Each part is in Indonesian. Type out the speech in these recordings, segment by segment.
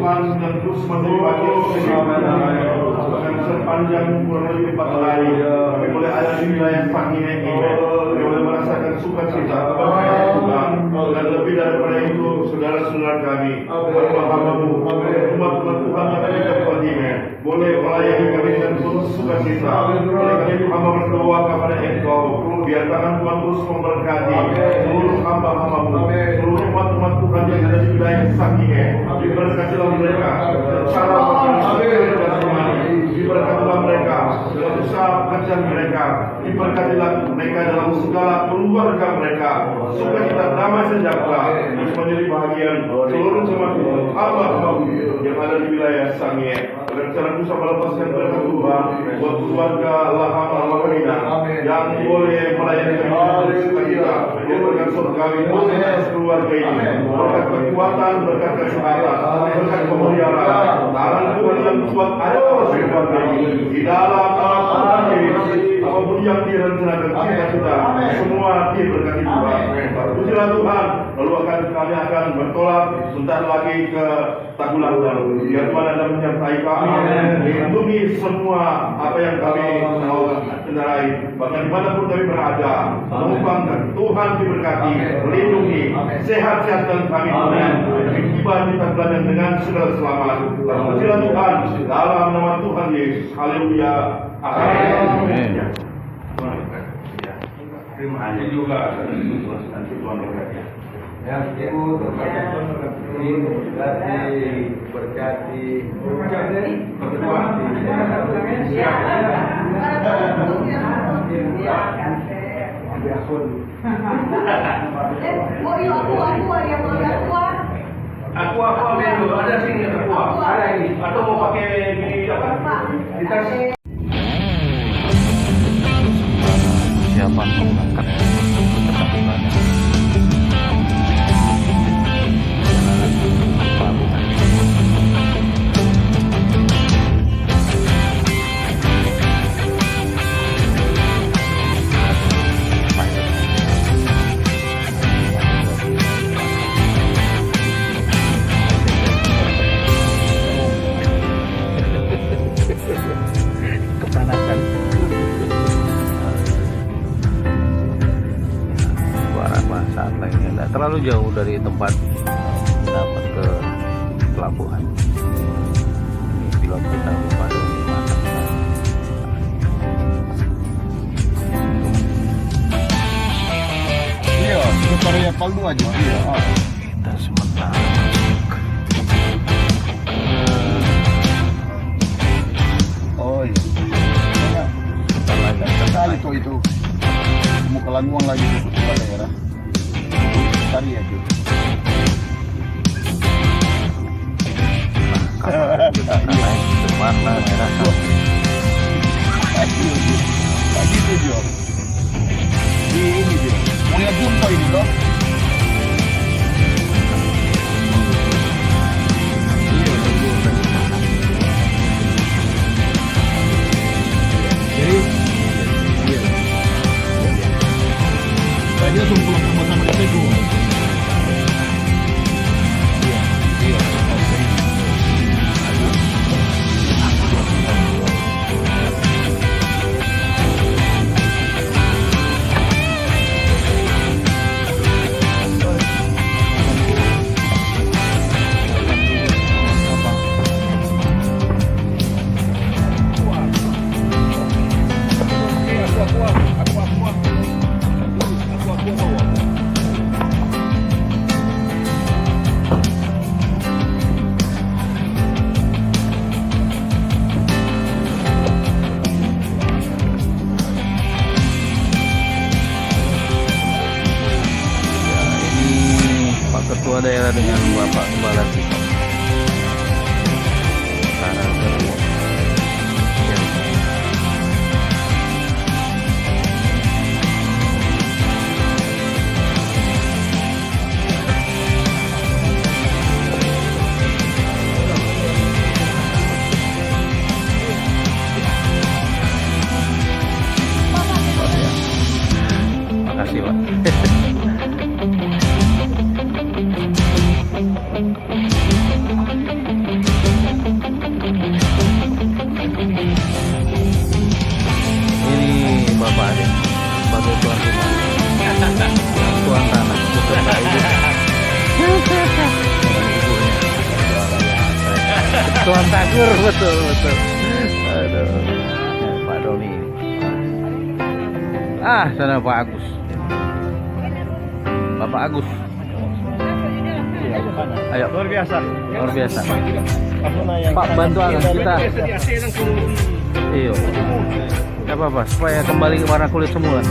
Tuhan dan terus menjadi dengan sepanjang kurang lebih 4 hari kami boleh ada di wilayah Fangine ini, kami boleh merasakan sukacita keberkatan Tuhan. Dan lebih daripada itu, saudara-saudara kami, hamba-hambamu, umat-umat Tuhan yang ada di tempat ini boleh melayani kami dengan penuh sukacita. Oleh karena itu hamba berdoa kepada Engkau, biar tangan Tuhan terus memberkati seluruh hamba-hambamu, seluruh umat-umat Tuhan yang ada di wilayah Fangine. Diberkatilah mereka secara diberkatilah mereka dalam usaha pekerjaan mereka, diberkatilah mereka dalam segala keluarga mereka, sukacita damai sejahtera terus menjadi bahagian seluruh jemaat hamba-hambamu yang ada di wilayah Sangie. Dan secara khusus melepaskan berkat Tuhan buat keluarga Lahama Makarina yang boleh melayani kami sukacita, berkat surgawi atas keluarga ini, berkat kekuatan, berkat kesehatan, berkat pemeliharaan, tangan Tuhan yang kuat ada pada keluarga ini di dalam nama Tuhan Yesus. Apapun yang direncanakan kita semua diberkati Tuhan. Pujilah Tuhan. Lalu kami akan bertolak sebentar lagi ke Tagulandang. Biar Tuhan ada menyertai kami, melindungi semua apa yang kami mau kendarai, bahkan dimanapun kami berada, menumpangkan Tuhan diberkati, melindungi, sehat-sehatkan kami Tuhan, tiba di Tagulandang dengan segala selamat. Pujilah Tuhan dalam nama Tuhan Yesus. Haleluya. Amin. Terima kasih juga. Nanti Tuhan berkati. Yang Ibu berkati Aku ada sini ada ini atau mau pakai gini apa? Dikasih siapa mengangkat ketakutannya. Kepanasan. Saat lainnya tidak terlalu jauh dari tempat dapat ke pelabuhan. Ini pilot kita pada Iya, itu Korea Paldu aja. Iya. kita sementara Oh iya. sebentar lagi Sekali itu mau ke Lanuang lagi ke daerah. Tadi ya tuh. kalau kita akan naik ke mana daerah Lagi tuh Jo. Ini Jo. Mau lihat jumpa ini toh? Jadi, iya. Tadi langsung pulang sama kita itu. ketua daerah dengan Bapak Kepala Desa. Sekarang makasih Pak. betul. Aduh, Pak Doni. Sana Pak Agus. Bapak Agus. Ayo. Luar biasa. Pak, bantu kita. Iya. Gak apa-apa, supaya kembali ke warna kulit semula.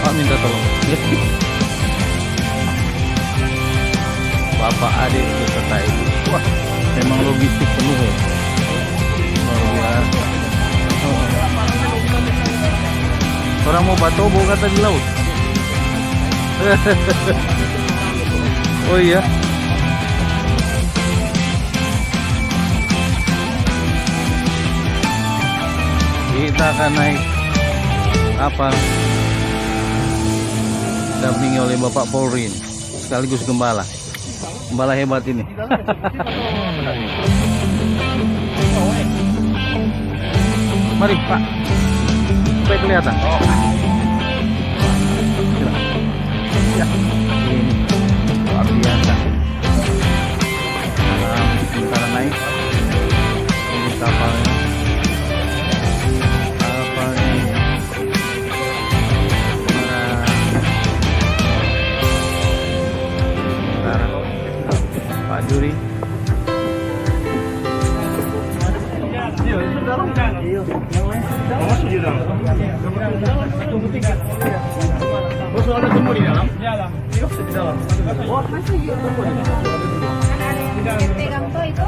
Pak minta tolong. Bapak adik beserta ibu. Wah, memang logistik penuh ya. Luar biasa. Orang mau batobo kata di laut. Oh iya. Kita akan naik apa? Dampingi oleh Bapak Polri ini, sekaligus gembala. Gembala hebat ini. Mari Pak, supaya kelihatan. Ya, ini luar biasa. Sementara naik ini kapalnya. Pak Juri. Masuk di dalam. Oh, ada semua di dalam? Di dalam. Oh, Masa iya? Yang pegang tuh itu?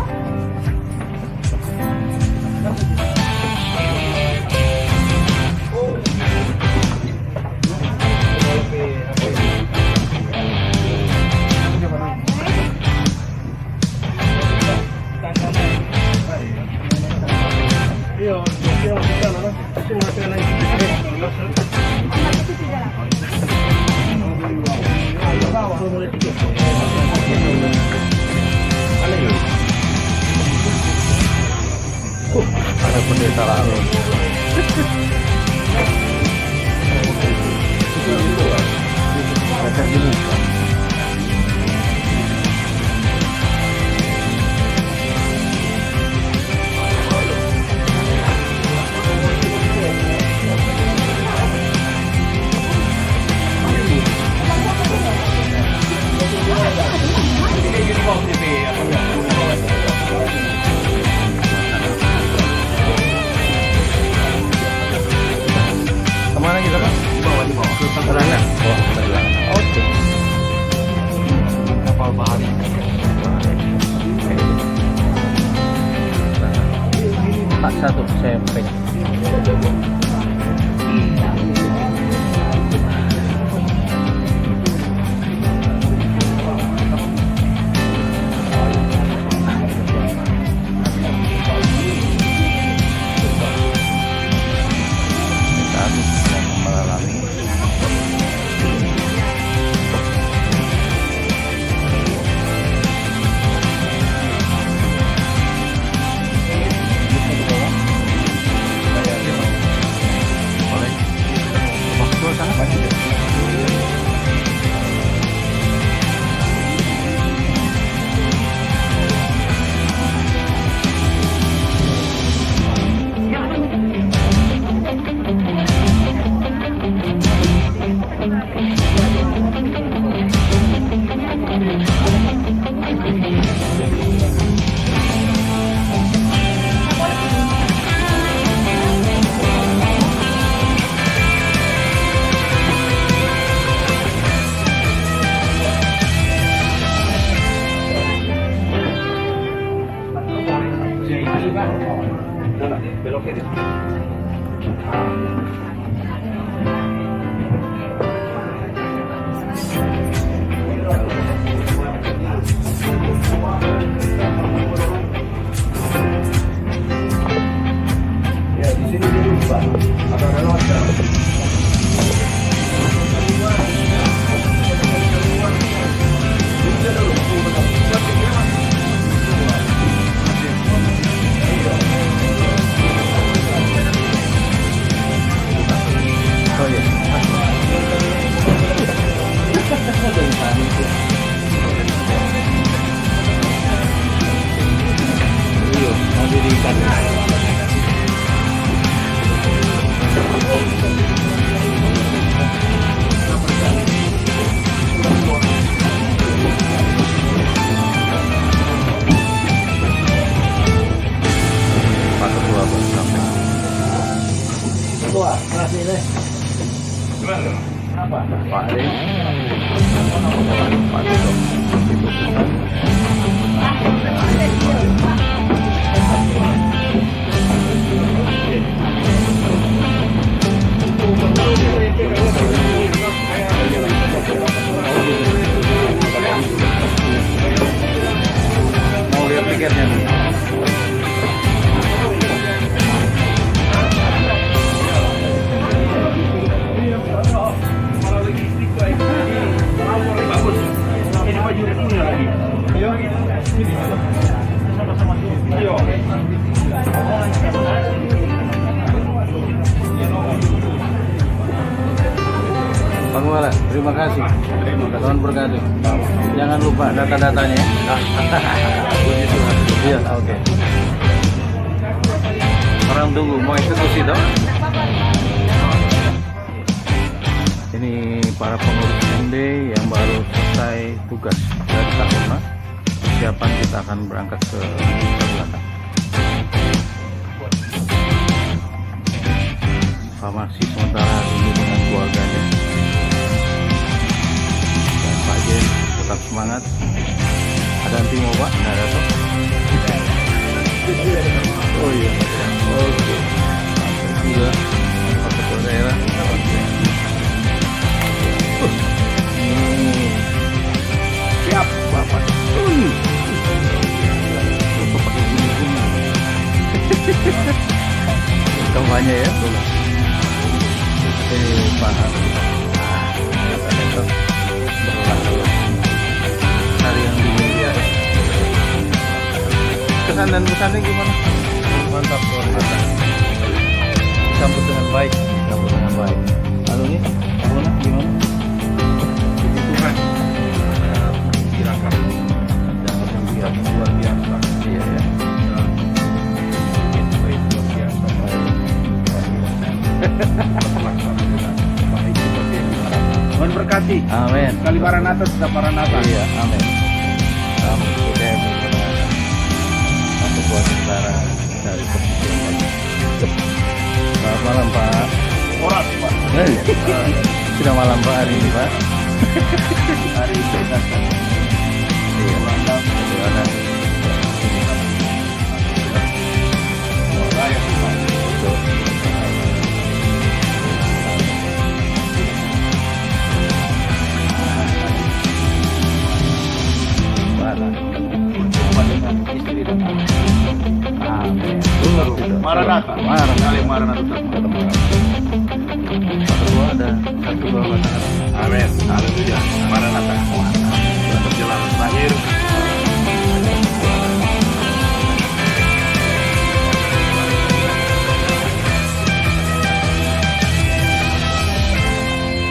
Ada pendeta lalu. Mereka dibuka. Kemana kita Pak? Di bawah. Ke Tangerang. Oke. Kapal bahari. Pak, satu saya pegang. Belok kiri. Ya, di sini dulu, Pak. Ada lewat. Ini dulu. tua, masih deh. Gimana? Apa? Pak Ade. Pak Ade dong. Itu susah. Mau lihat tiketnya nih. Bagus. Ini baju ini lagi. Ayo. Ayo. Bang Wala, terima kasih. Tuhan berkati. Jangan lupa data-datanya. Puji Tuhan. Iya, oke. Orang tunggu mau eksekusi dong. Ini para pengurus MD yang baru selesai tugas dari Tahuna. Persiapan kita akan berangkat ke belakang. Farmasi sementara ini dengan keluarganya. Dan Pak Jen tetap semangat. Ada antimo Pak? Nggak ada toh? Oh iya. Oke. Sudah. Pak Kepala Daerah. Siap Bapak. Bapak pakai gini-gini. Kampanye ya. Pak. Hari yang dingin ya. Kesan dan pesannya gimana? Mantap, luar biasa. Sambut dengan baik. Sambut dengan baik. Lalu nih, gimana? Puji Tuhan. Kirakan. Dapat yang biasa luar biasa. Iya ya. Baik luar biasa. Baik seperti yang diharapkan. Tuhan berkati. Amin. Kali Maranatha sudah Maranatha. Iya, amin. Kamu sudah berkenan. Satu buah tentara dari posisi yang bagus. Selamat malam Pak. Orang Pak. Sudah malam Pak hari ini Pak. Hari ini kan. Iya, mantap. Bagaimana? Raya Pak. Betul. Dengan istri dan anak. Amin. Maranatha. Kali Maranatha. Kedua ada satu dua pasangan. Amin. Haleluya. Maranatha. Perjalanan terakhir.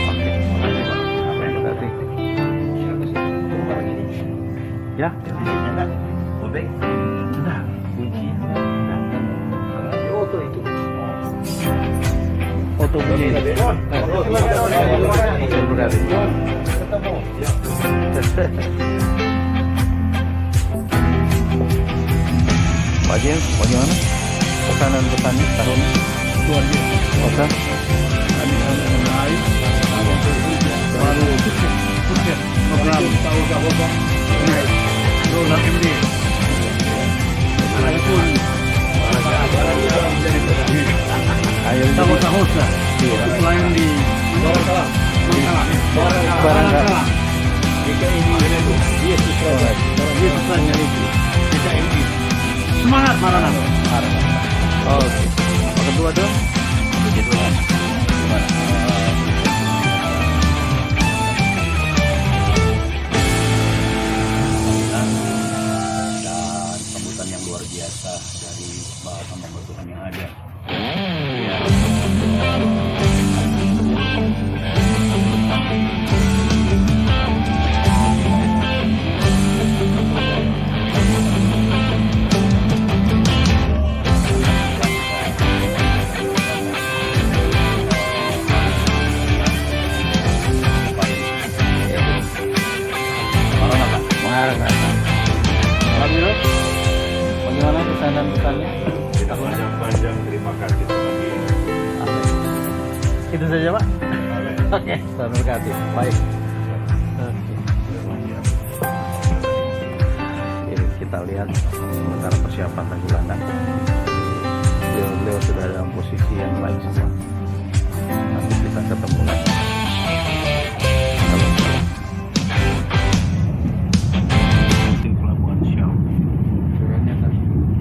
Oke, makasih Pak. Terima kasih. Ya. Oke. Sudah. Kunci. Foto itu. Foto bunyi. Oke, berarti. Ketemu. Pak Jen, bagaimana? Pesan dan pesannya tahun Luar biasa. Oke. Baik. Baru sukses program tahu apa? Program MD. Walaupun menjadi Ayo tahun-tahun lah. Selain di Barangkala. Jika ini dia susahnya itu. Jika ini semangat Maranatha. Oke. Yang kedua dong. Puji Tuhan. Gimana? Dan sambutan yang luar biasa dari hamba Tuhan yang ada. Itu saja Pak. Oke, Tuhan berkati. Baik. Oke. Ini kita lihat sementara persiapan Tanggulandang. Beliau sudah dalam posisi yang baik semua. Nanti kita ketemu lagi. Mungkin pelabuhan Siau. Turunnya tadi. Gunung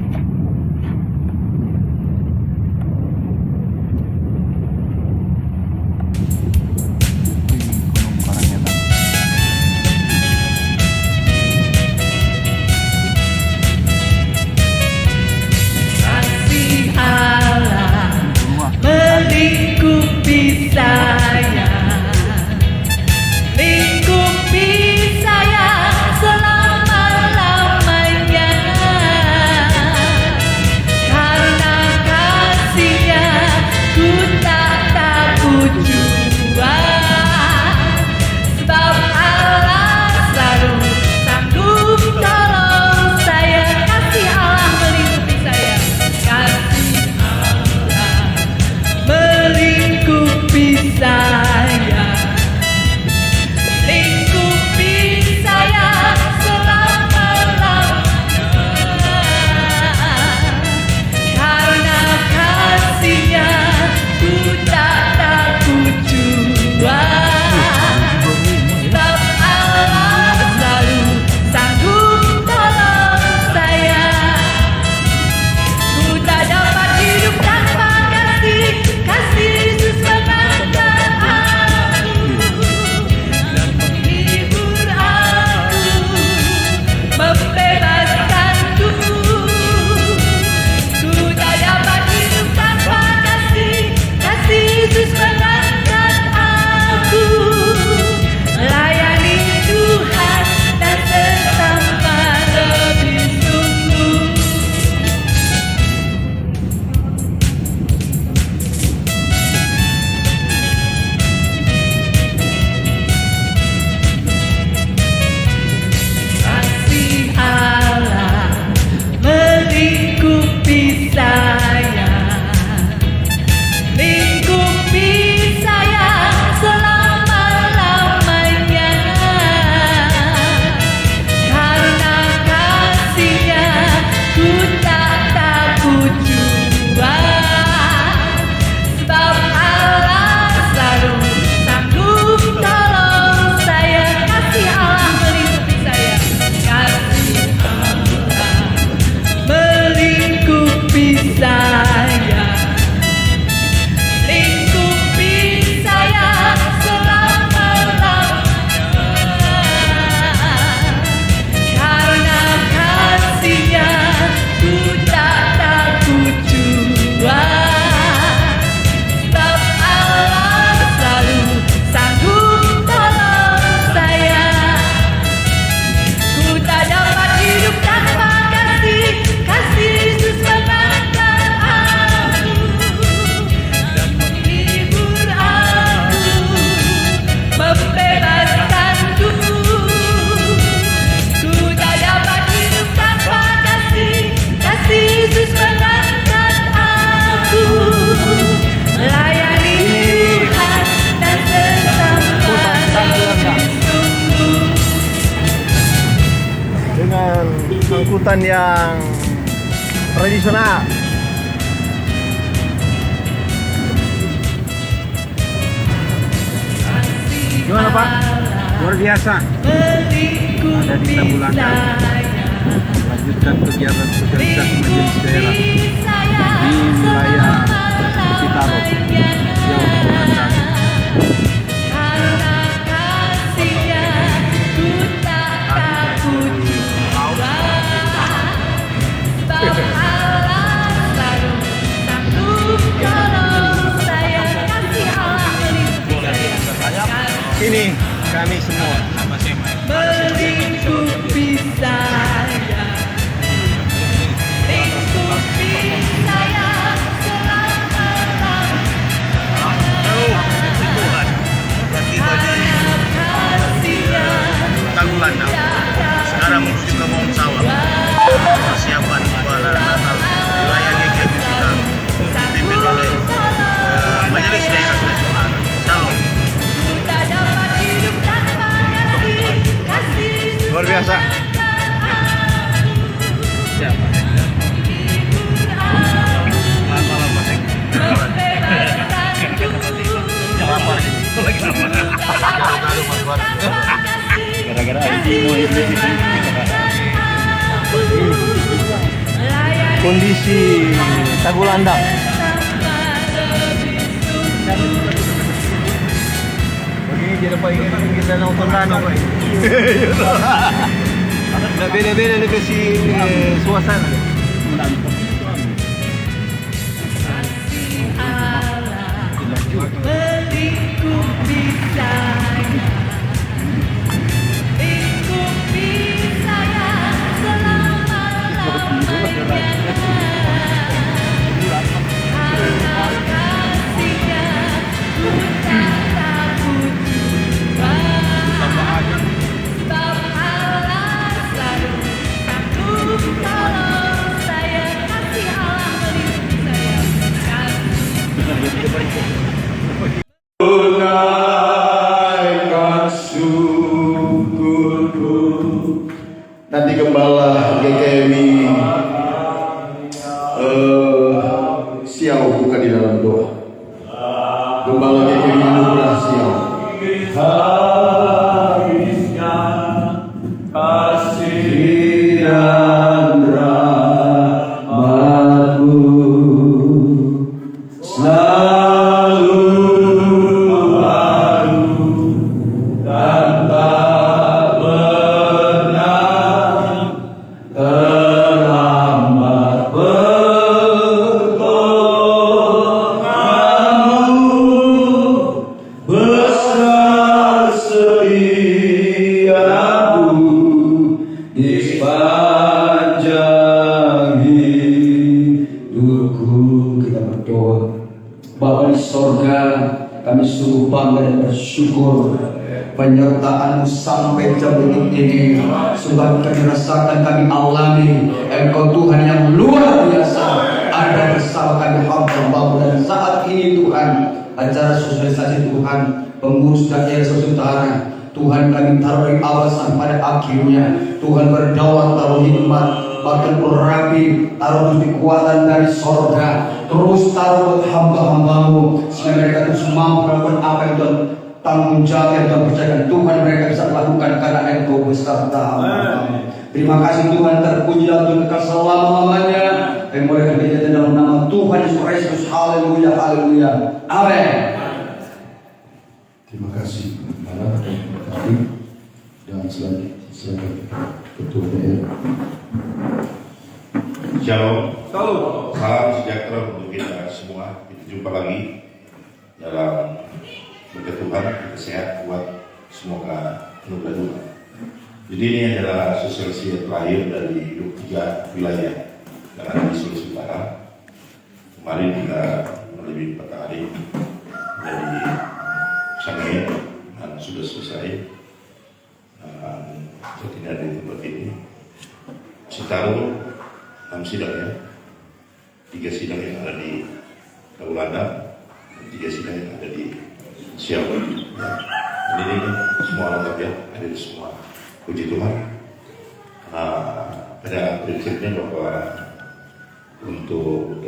Karangyatan. Kasih Allah melingkupi saya, lingkupi saya selama-lamanya. Karena kasih-Nya ku tak takut jua, sebab Allah selalu sanggup tolong saya. Kasih Allah melingkupi saya, kasih Allah melingkupi saya, lingkupi saya selama-lamanya. Karena kasih-Nya ku tak takut jua, sebab Allah selalu sanggup tolong saya. Ku tak dapat hidup tanpa kasih, kasih Yesus mengangkat aku dan menghibur aku, membebaskanku. Ku tak dapat hidup tanpa kasih, kasih Yesus mengangkat aku, melayani Tuhan dan bertambah lebih sungguh. Kasih Allah melingkupi saya, lingkupi saya selama-lamanya. Karena kasih-Nya ku tak takut jua, sebab Allah selalu sanggup tolong saya. Kasih Allah melingkupi saya, kasih Allah melingkupi saya, lingkupi saya selama-lamanya. Karena kasih-Nya ku tak takut jua, sebab Allah selalu sanggup tolong saya. Ku tak dapat hidup tanpa kasih, kasih Yesus mengangkat aku dan menghibur aku, membebaskanku. Ku tak dapat hidup tanpa kasih, kasih Yesus mengangkat aku, melayani Tuhan dan bertambah lebih sungguh. Dengan angkutan yang tradisional. Gimana Pak? Luar biasa. Ada di Tanggulandang. Lanjutkan kegiatan sosialisasi majelis daerah di wilayah Citaro, Siau, Tanggulandang. Karena kasih-Nya ku tak takut jua, sebab Allah selalu sanggup tolong saya. Kasih Allah melingkupi saya, Ini kami semua. melingkupi saya, lingkupi saya selama-lamanya. Karena kasih-Nya Tanggulandang. Sekarang musim kebun sawah. Persiapan pada Natal wilayah GKP kita dipimpin oleh Majelis Daerah Nasional. Yesus mengantarkan aku melayani Kondisi Tagulandang. Begini jadi apa ingin kita nonton danau kan? Nah, beda-beda nih kasih suasana. kasih Allah melingkupi saya, lingkupi saya selama-lamanya. Karena kasih-Nya ku tak takut jua. Sebab Allah selalu takut tolong saya, kasih Allah melindungi saya. Tunaikan syukurku. Nanti gembala GKMI siau buka di dalam doa. Gembala GKMI Anugerah siau. Habisnya kasih dan rahmat-Mu selalu baru dan tak pernah terlambat. Pertolongan-Mu besar setiamu di sepanjang hidupku. Kita berdoa. Bapa di sorga, kami sungguh bangga dan bersyukur penyertaan-Mu sampai jam ini. Sungguh kami rasakan, kami alami Engkau Tuhan yang luar biasa ada bersama kami hamba-Mu. Dan saat ini Tuhan, acara sosialisasi Tuhan pengurus daerah Sulawesi Utara, Tuhan kami taruh di awal sampai pada akhirnya. Tuhan berdoa taruh hikmat, bahkan rapi, taruh kekuatan dari sorga, terus taruh hamba-hamba-Mu sehingga mereka terus mampu melakukan apa yang Tuhan tanggung jawab yang Tuhan percayakan. Tuhan mereka bisa lakukan karena Engkau beserta hamba-Mu. Terima kasih Tuhan, terpuji dalam kekal selama-lamanya. Kami boleh berbicara dalam nama Tuhan Yesus Kristus. Haleluya, haleluya, amin. Terima kasih kepada dan selanjutnya Ketua daerah. Shalom. Salam sejahtera untuk kita semua. Kita jumpa lagi dalam berkat Tuhan. Kita sehat kuat, semoga anugerah Tuhan. Jadi ini adalah sosialisasi terakhir dari 23 wilayah yang ada di Sulawesi Utara. Kemarin kita melalui Pak Adi dari Sangai dan sudah selesai. Saya tidak ada di tempat ini. Citarum 6 sidang ya, 3 sidang yang ada di Tagulandang, 3 sidang yang ada di Siau. Ya. Ini semua lengkap ya, ada di semua. Puji Tuhan. Pada prinsipnya bahwa untuk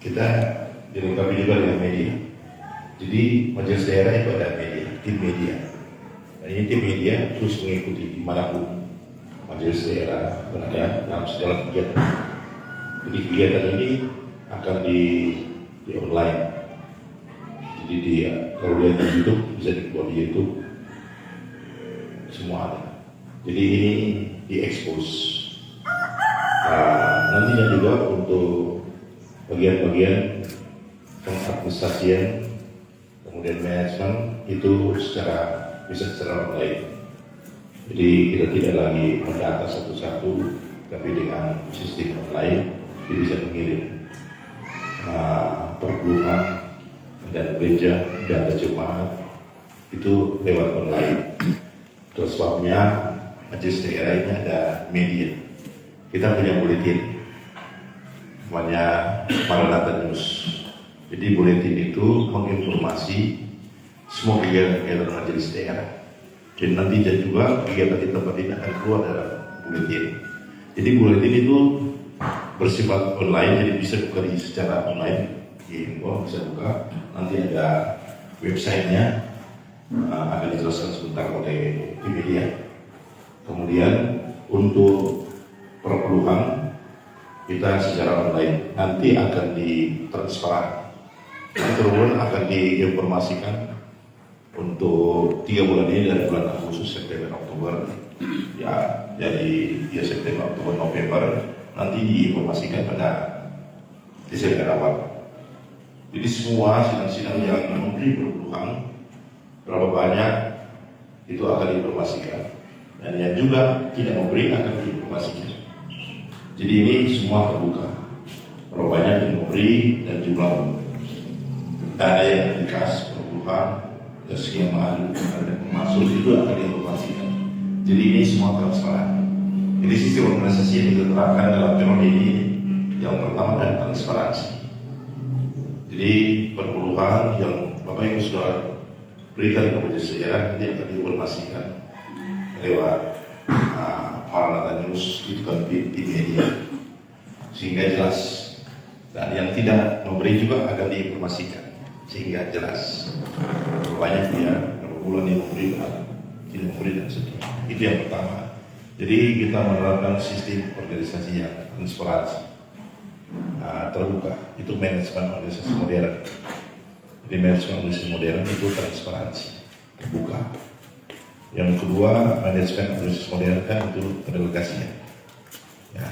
kita dilengkapi juga dengan media. Jadi majelis daerah itu ada media, tim media. Dan ini tim media terus mengikuti dimanapun majelis daerah berada dalam segala kegiatan. Jadi kegiatan ini akan di online. Jadi kalau lihat di YouTube bisa dibuat di YouTube, semua ada. Jadi ini diekspos. Nantinya juga untuk bagian-bagian pengadministrasian, kemudian manajemen itu bisa secara online. Jadi kita tidak lagi mendata satu-satu, tapi dengan sistem online kita bisa mengirim perhubungan dan gereja data jemaat itu lewat online. Terus sebabnya majelis daerah ini ada media. Kita punya buletin, namanya Maranatha News. Jadi buletin itu menginformasi semua kegiatan majelis daerah. Dan nantinya juga kegiatan di tempat ini akan keluar dalam buletin. Jadi buletin itu bersifat online, jadi bisa buka secara online. Info bisa buka. Nanti ada websitenya, akan dijelaskan sebentar oleh tim media. Kemudian untuk perpuluhan kita secara online nanti akan ditransfer, turun akan diinformasikan untuk 3 bulan ini dari bulan Agustus, September, Oktober ya, jadi ya September, Oktober, November nanti diinformasikan pada Desember awal. Jadi semua sidang-sidang yang memberi perpuluhan berapa banyak itu akan diinformasikan, dan yang juga tidak memberi akan diinformasikan. Jadi ini semua terbuka, berapa banyak yang memberi dan jumlah dana yang dikasih perpuluhan dan sekian masuk itu akan diinformasikan. Jadi ini semua transparan. Jadi sistem organisasi yang kita terapkan dalam periode ini yang pertama dan transparansi. Jadi perpuluhan yang Bapak Ibu sudah berikan kepada saya nanti akan diinformasikan lewat Paralata News itu kan di media sehingga jelas, dan yang tidak memberi juga akan diinformasikan sehingga jelas banyak dia berapa bulan yang memberi atau tidak memberi dan seterusnya. Itu yang pertama. Jadi kita menerapkan sistem organisasi yang transparansi, terbuka. Itu manajemen organisasi modern. Jadi manajemen organisasi modern itu transparansi, terbuka. Yang kedua, manajemen organisasi modern kan itu pendelegasian. Ya.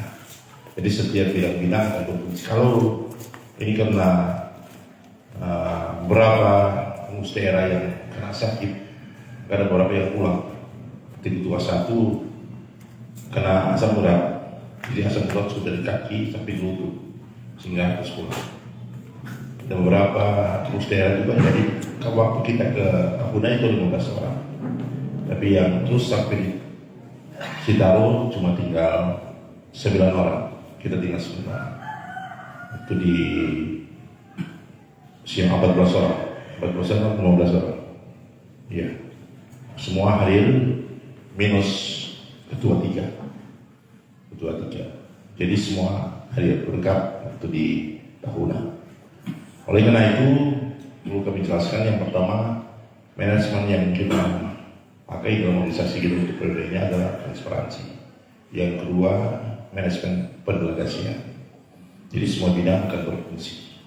Jadi setiap bidang-bidang akan berfungsi. Kalau ini karena beberapa pengurus daerah yang kena sakit, ada beberapa yang pulang. Ketua satu kena asam urat, jadi asam urat sudah di kaki sampai lutut sehingga harus pulang. Dan beberapa pengurus daerah juga, jadi waktu kita ke Kapuna itu 15 orang, tapi yang terus sampai di Citarum cuma tinggal 9 orang, kita tinggal 9 orang. Itu di siang 14 orang, 15 orang. Iya, semua hadir minus ketua 3. Jadi semua hadir lengkap waktu di tahunan. Oleh karena itu perlu kami jelaskan, yang pertama manajemen yang kita pakai dalam organisasi kita untuk periode ini adalah transparansi. Yang kedua manajemen pendelegasian. Jadi semua bidang akan berfungsi.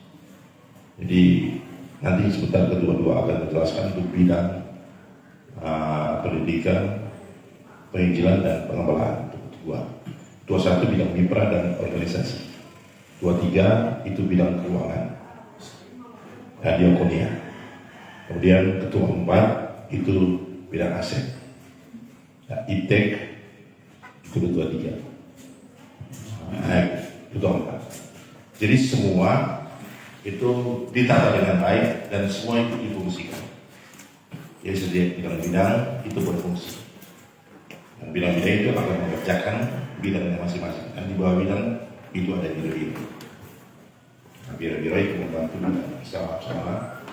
Jadi nanti sebentar kedua-dua akan menjelaskan untuk bidang pendidikan, penginjilan dan pengembalaan. Dua satu bidang mipra dan organisasi. 23 itu bidang keuangan dan diakonia. Kemudian ketua 4 itu bidang aset. Nah, ITEK itu ketua 3. Ketua 4. Jadi semua itu ditata dengan baik dan semua itu difungsikan. Jadi setiap bidang-bidang itu berfungsi. Dan bidang-bidang itu akan mengerjakan bidangnya masing-masing. Dan di bawah bidang itu ada biro-biro. Nah, biro-biro itu membantu sama-sama.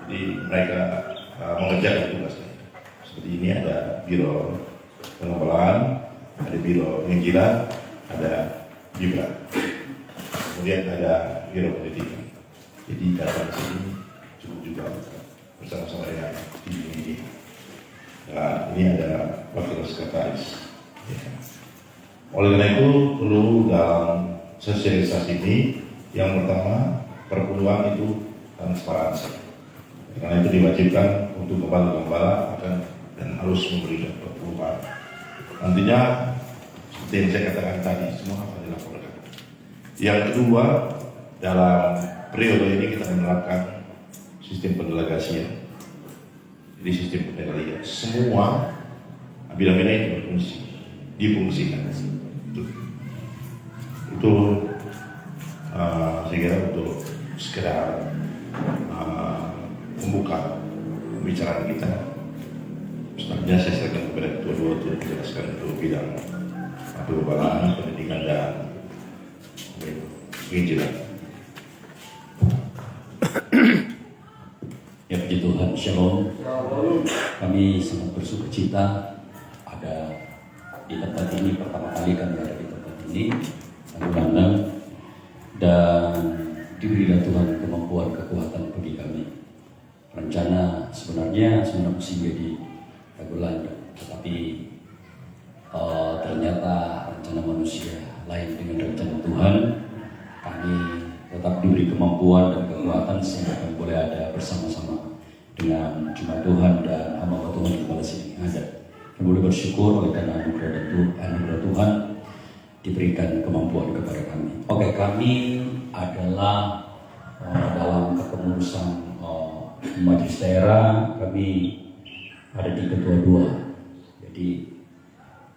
Jadi mereka mengerjakan tugasnya. Seperti ini ada biro pengembalaan, ada biro penginjilan, ada biro. Kemudian ada biro pendidikan. Jadi datang sini cukup juga bersama-sama dengan tim ini. Nah, ini ada wakil sekretaris. Ya. Oleh karena itu perlu dalam sosialisasi ini yang pertama perpuluhan itu transparansi. Karena itu diwajibkan untuk gembala akan dan harus memberikan perpuluhan. Nantinya seperti yang saya katakan tadi semua akan dilaporkan. Yang kedua, dalam periode ini kita menerapkan sistem pendelegasian. Jadi sistem pendelegasian semua bidang-bidang itu berfungsi, difungsikan. Itu saya kira untuk sekedar membuka pembicaraan kita. Selanjutnya saya serahkan kepada ketua-dua untuk menjelaskan untuk bidang pengembalaan, pendidikan dan penginjilan. Ya puji Tuhan, Shalom. Kami sangat bersukacita ada di tempat ini, pertama kali kami ada di tempat ini, Tanggulandang, dan diberikan Tuhan kemampuan, kekuatan bagi kami. Rencana sebenarnya mesti jadi Tanggulandang, tetapi ternyata rencana manusia lain dengan rencana Tuhan. Kami tetap diberi kemampuan dan kekuatan sehingga kami boleh ada bersama-sama dengan jemaat Tuhan dan hamba Tuhan di kepala sini ada. Kami boleh bersyukur oleh karena anugerah Tuhan diberikan kemampuan kepada kami. Oke, kami adalah dalam kepengurusan majelis daerah, kami ada di ketua 2. Jadi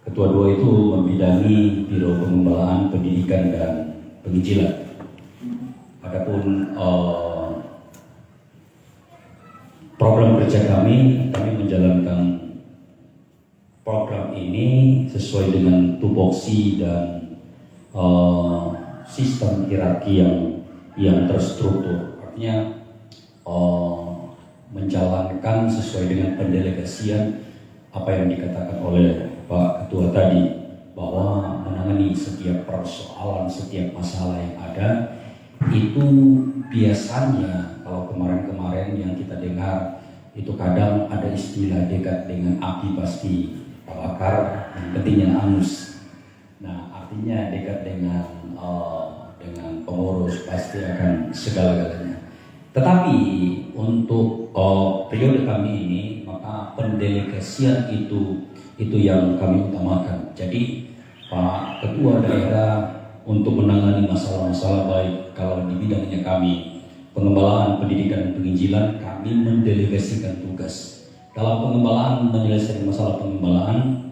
ketua 2 itu membidangi Biro Pengembalaan, Pendidikan dan Penginjilan. Adapun program kerja kami menjalankan program ini sesuai dengan tupoksi dan sistem hierarki yang terstruktur. Artinya menjalankan sesuai dengan pendelegasian apa yang dikatakan oleh Pak Ketua tadi, bahwa menangani setiap persoalan, setiap masalah yang ada itu biasanya kalau kemarin-kemarin yang kita dengar itu kadang ada istilah dekat dengan api pasti terbakar, yang pentingnya angus. Nah, artinya dekat dengan pengurus pasti akan segala-galanya. Tetapi untuk periode kami ini, maka pendelegasian itu yang kami utamakan. Jadi Pak Ketua Daerah untuk menangani masalah-masalah baik kalau di bidangnya kami pengembalaan, pendidikan, dan penginjilan, kami mendelegasikan tugas. Dalam pengembalaan, menyelesaikan masalah pengembalaan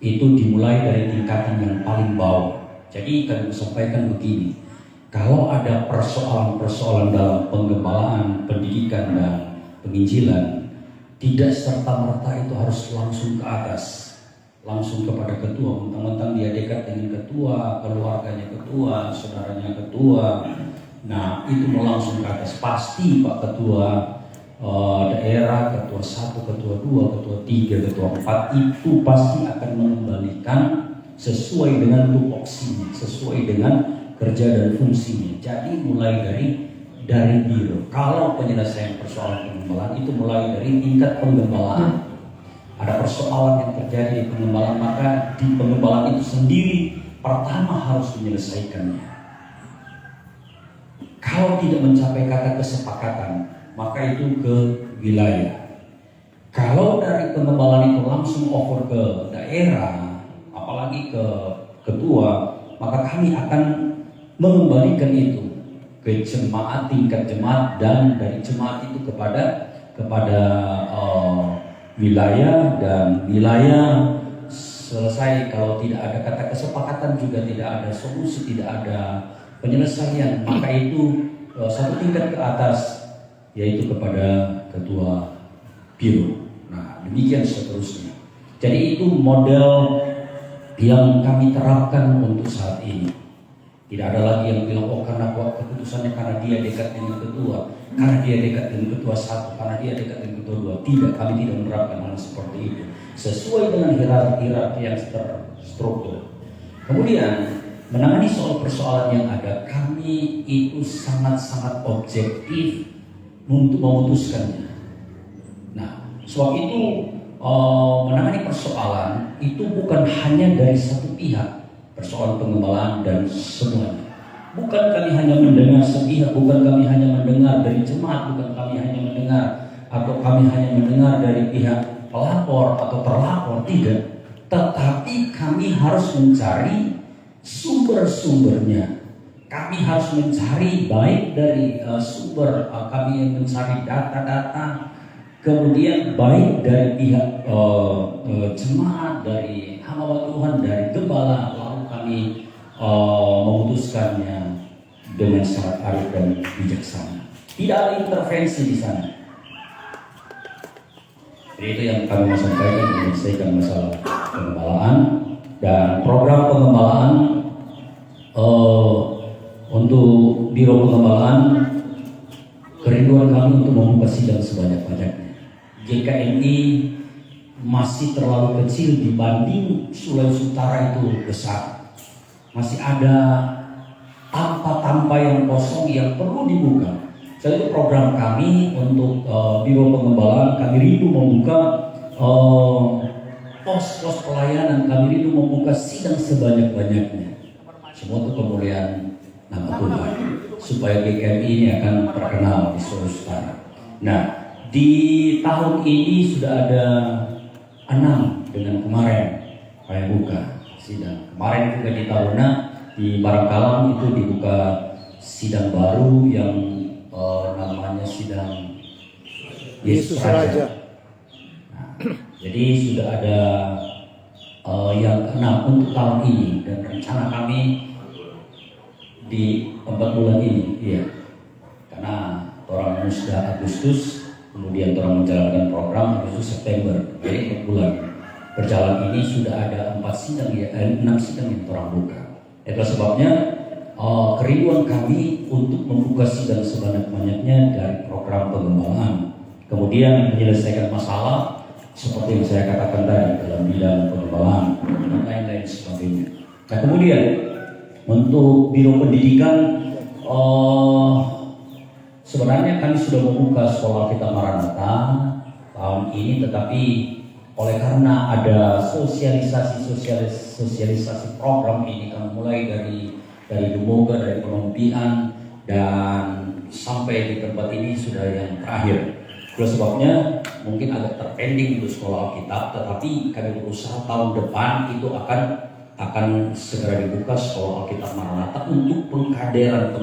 itu dimulai dari tingkatan yang paling bawah. Jadi kami sampaikan begini, kalau ada persoalan-persoalan dalam pengembalaan, pendidikan, dan penginjilan, tidak serta-merta itu harus langsung ke atas, langsung kepada ketua, mentang-mentang dia dekat dengan ketua, keluarganya ketua, saudaranya ketua. Nah, itu mau langsung ke atas. Pasti Pak Ketua daerah, ketua 1, ketua 2, ketua 3, ketua 4 itu pasti akan mengembalikan sesuai dengan tupoksinya, sesuai dengan kerja dan fungsinya. Jadi mulai dari biro. Kalau penyelesaian persoalan pengembalaan itu mulai dari tingkat pengembalaan. Ada persoalan yang terjadi di pengembalaan, maka di pengembalaan itu sendiri pertama harus menyelesaikannya. Kalau tidak mencapai kata kesepakatan, maka itu ke wilayah. Kalau dari pengembalaan itu langsung over ke daerah, apalagi ke ketua, maka kami akan mengembalikan itu ke jemaat, tingkat jemaat, dan dari jemaat itu kepada wilayah, dan wilayah selesai. Kalau tidak ada kata kesepakatan, juga tidak ada solusi, tidak ada penyelesaian, maka itu satu tingkat ke atas, yaitu kepada ketua biro. Nah, demikian seterusnya. Jadi itu model yang kami terapkan untuk saat ini. Tidak ada lagi yang bilang, oh karena keputusannya karena dia dekat dengan ketua, karena dia dekat dengan ketua 1, karena dia dekat dengan ketua 2. Tidak, kami tidak menerapkan hal seperti itu. Sesuai dengan hierarki yang terstruktur. Kemudian menangani soal persoalan yang ada, kami itu sangat-sangat objektif untuk memutuskannya. Nah, sebab itu menangani persoalan itu bukan hanya dari satu pihak, persoalan pengembalaan dan semuanya. Bukan kami hanya mendengar sepihak, bukan kami hanya mendengar dari jemaat, bukan kami hanya mendengar atau kami hanya mendengar dari pihak pelapor atau terlapor, tidak. Tetapi kami harus mencari sumber-sumbernya. Kami harus mencari baik dari sumber, kami yang mencari data-data, kemudian baik dari pihak jemaat, dari hamba Tuhan, dari gembala, lalu kami memutuskannya dengan sangat arif dan bijaksana. Tidak ada intervensi di sana. Jadi itu yang kami mau sampaikan, menyelesaikan masalah pengembalaan dan program pengembalaan. Untuk Biro Pengembalaan, kerinduan kami untuk membuka sidang sebanyak-banyaknya. GKMI masih terlalu kecil dibanding Sulawesi Utara itu besar. Masih ada tanpa yang kosong yang perlu dibuka. Jadi program kami untuk Biro Pengembalaan, kami rindu membuka pos-pos pelayanan kami itu membuka sidang sebanyak-banyaknya. Semua itu kemuliaan nama Tuhan, supaya GKMI ini akan terkenal di Sulawesi Utara. Nah, di tahun ini sudah ada 6 dengan kemarin kami buka sidang. Kemarin juga di Taruna di Barangkalam itu dibuka sidang baru yang namanya sidang Yesus Raja. Nah, jadi sudah ada yang 6 untuk tahun ini, dan rencana kami di 4 bulan ini, iya, karena orang sudah Agustus, kemudian orang menjalankan program Agustus September, jadi 4 bulan berjalan ini sudah ada 6 sidang yang orang buka. Itulah sebabnya kerinduan kami untuk membuka sidang sebanyak-banyaknya dari program pengembangan, kemudian menyelesaikan masalah seperti yang saya katakan tadi dalam bidang pengembangan dan lain-lain sebagainya. Nah, kemudian untuk Biro Pendidikan, sebenarnya kami sudah membuka sekolah kita Maranatha tahun ini, tetapi oleh karena ada sosialisasi program ini, kami mulai dari Gemoga, dari Penompian, dan sampai di tempat ini sudah yang terakhir. Itulah sebabnya mungkin agak terpending untuk sekolah Alkitab, tetapi kami berusaha tahun depan itu akan segera dibuka sekolah Alkitab Maranatha untuk pengkaderan.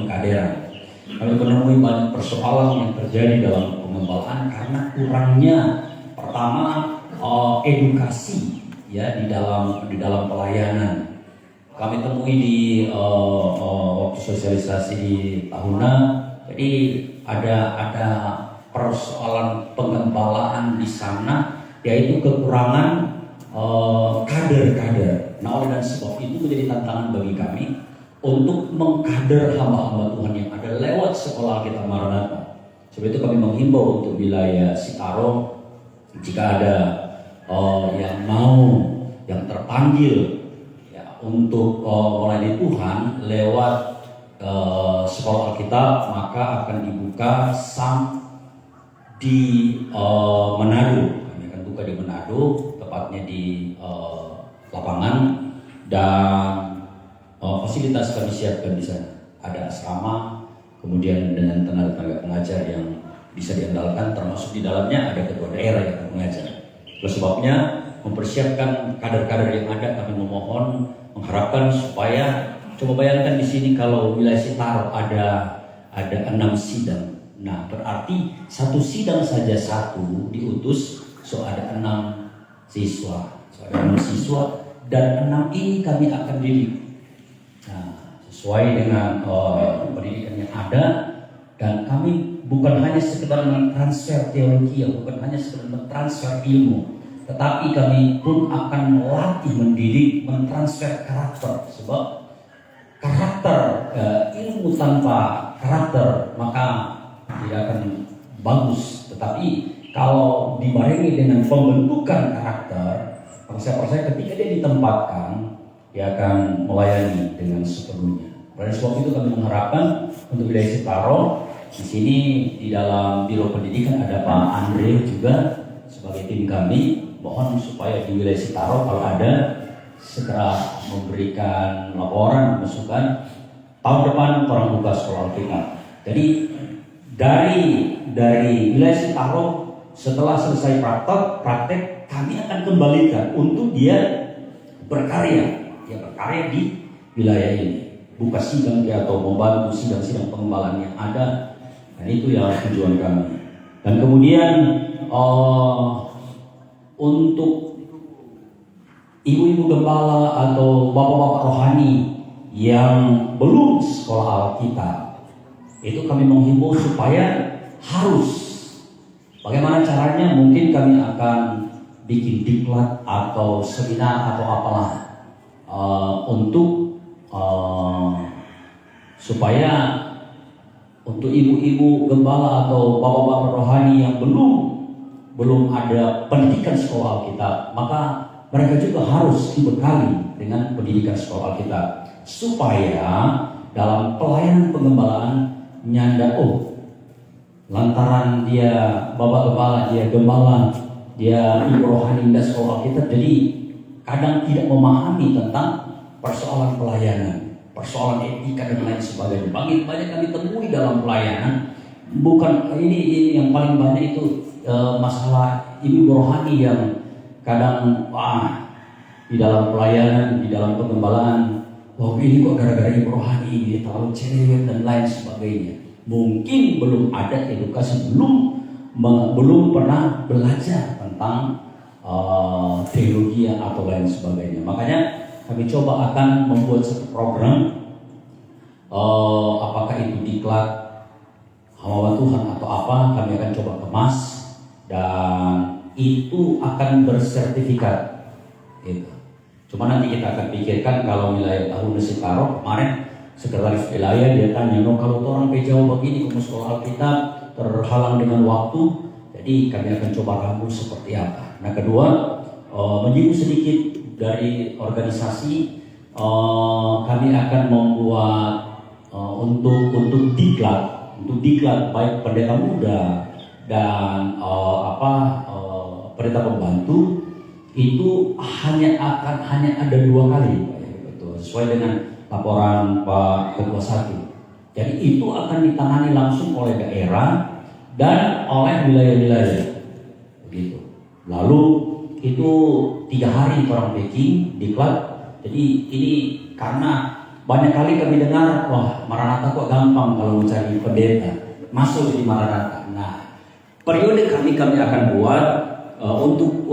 Kami menemui banyak persoalan yang terjadi dalam pengembalaan karena kurangnya, pertama, edukasi ya di dalam pelayanan. Kami temui di waktu sosialisasi di Tahuna, jadi ada persoalan pengembalaan di sana, yaitu kekurangan kader. Nah, oleh dan sebab itu menjadi tantangan bagi kami untuk mengkader hamba-hamba Tuhan yang ada lewat sekolah kita Maranatha. Sebab itu kami menghimbau untuk wilayah Sitaro, jika ada yang terpanggil ya untuk melayani Tuhan lewat sekolah Alkitab, maka akan dibuka di Manado. Kami akan buka di Manado, tepatnya di lapangan, dan fasilitas kami siapkan di sana. Ada asrama, kemudian dengan tenaga pengajar yang bisa diandalkan, termasuk di dalamnya ada ketua daerah yang akan mengajar. Oleh sebabnya mempersiapkan kader-kader yang ada, kami mengharapkan supaya, coba bayangkan di sini kalau wilayah Sitaro ada 6 sidang. Nah, berarti satu sidang saja diutus, ada 6 siswa. Dan 6 ini kami akan didik. Nah, sesuai dengan pendidikan yang ada, dan kami bukan hanya sekedar mentransfer teologi, bukan hanya sekedar mentransfer ilmu, tetapi kami pun akan melatih, mendidik, mentransfer karakter. Sebab karakter, ilmu tanpa karakter maka tidak akan bagus. Tetapi kalau dibarengi dengan pembentukan karakter, maka saya percaya ketika dia ditempatkan, dia akan melayani dengan sepenuhnya. Oleh sebab itu kami mengharapkan untuk wilayah Sitaro, di sini di dalam Biro Pendidikan ada Pak Andre juga sebagai tim kami. Mohon supaya di wilayah Sitaro kalau ada segera memberikan laporan, masukan. Tahun depan orang buka sekolah Alkitab. Jadi dari wilayah Sitaro, setelah selesai praktek kami akan kembalikan untuk dia berkarya di wilayah ini, buka sidang atau membantu sidang-sidang pengembalaan yang ada. Dan itu yang tujuan kami. Dan kemudian untuk ibu-ibu gembala atau bapak-bapak rohani yang belum sekolah Alkitab, itu kami menghimbau supaya harus. Bagaimana caranya? Mungkin kami akan bikin diklat atau seminar atau apalah untuk supaya untuk ibu-ibu gembala atau bapak-bapak rohani yang belum ada pendidikan sekolah Alkitab, maka mereka juga harus dibekali dengan pendidikan sekolah Alkitab, supaya dalam pelayanan pengembalaan lantaran dia bapak gembala, dia gembala, ya ibu rohani dan sekolah kita, jadi kadang tidak memahami tentang persoalan pelayanan, persoalan etika dan lain sebagainya. Banyak kami temui dalam pelayanan, bukan ini yang paling banyak itu masalah ibu rohani yang kadang di dalam pelayanan, di dalam pengembalaan, wah ini kok gara-gara ibu rohani ini terlalu cerewet dan lain sebagainya. Mungkin belum ada edukasi, belum pernah belajar tentang teologi atau lain sebagainya. Makanya kami coba akan membuat satu program, apakah itu diklat hamba Tuhan atau apa, kami akan coba kemas dan itu akan bersertifikat gitu. Cuma nanti kita akan pikirkan kalau wilayah tahun Sekaro kemarin sekretaris wilayah dia tanya, no kalau orang Jawa begini kamu sekolah Alkitab terhalang dengan waktu, jadi kami akan coba rangkul seperti apa. Nah kedua, menyinggung sedikit dari organisasi, kami akan membuat untuk diklat baik pendeta muda dan pendeta pembantu itu hanya ada 2 kali, betul, sesuai dengan laporan Pak Ketua Satu. Jadi itu akan ditangani langsung oleh daerah dan oleh wilayah-wilayah, begitu. Lalu itu 3 hari orang packing diklat. Jadi ini karena banyak kali kami dengar, wah Maranatha kok gampang kalau mencari pendeta masuk di Maranatha. Nah periode kami akan buat untuk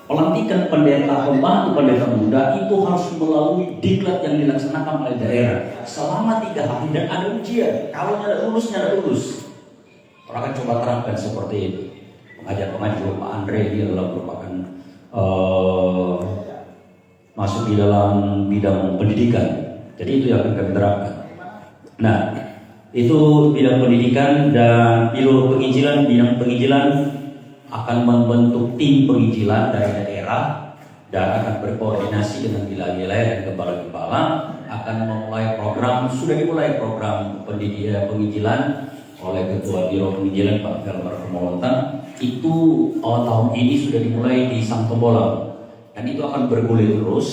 pelantikan pendeta pembantu pendeta muda itu harus melalui diklat yang dilaksanakan oleh daerah selama 3 hari dan ada ujian. Kalau ada lulus. Orang akan coba terapkan seperti itu. Pengajar Pak Andre dia adalah merupakan masuk di dalam bidang pendidikan. Jadi itu yang akan kami terapkan. Nah itu bidang pendidikan dan biro penginjilan, bidang penginjilan akan membentuk tim penginjilan dari daerah dan akan berkoordinasi dengan wilayah-wilayah dan gembala-gembala akan memulai program, sudah dimulai program penginjilan oleh Ketua Biro Penginjilan Pak Velmar Kemolontan. Itu tahun ini sudah dimulai di Sangtombolang dan itu akan bergulir terus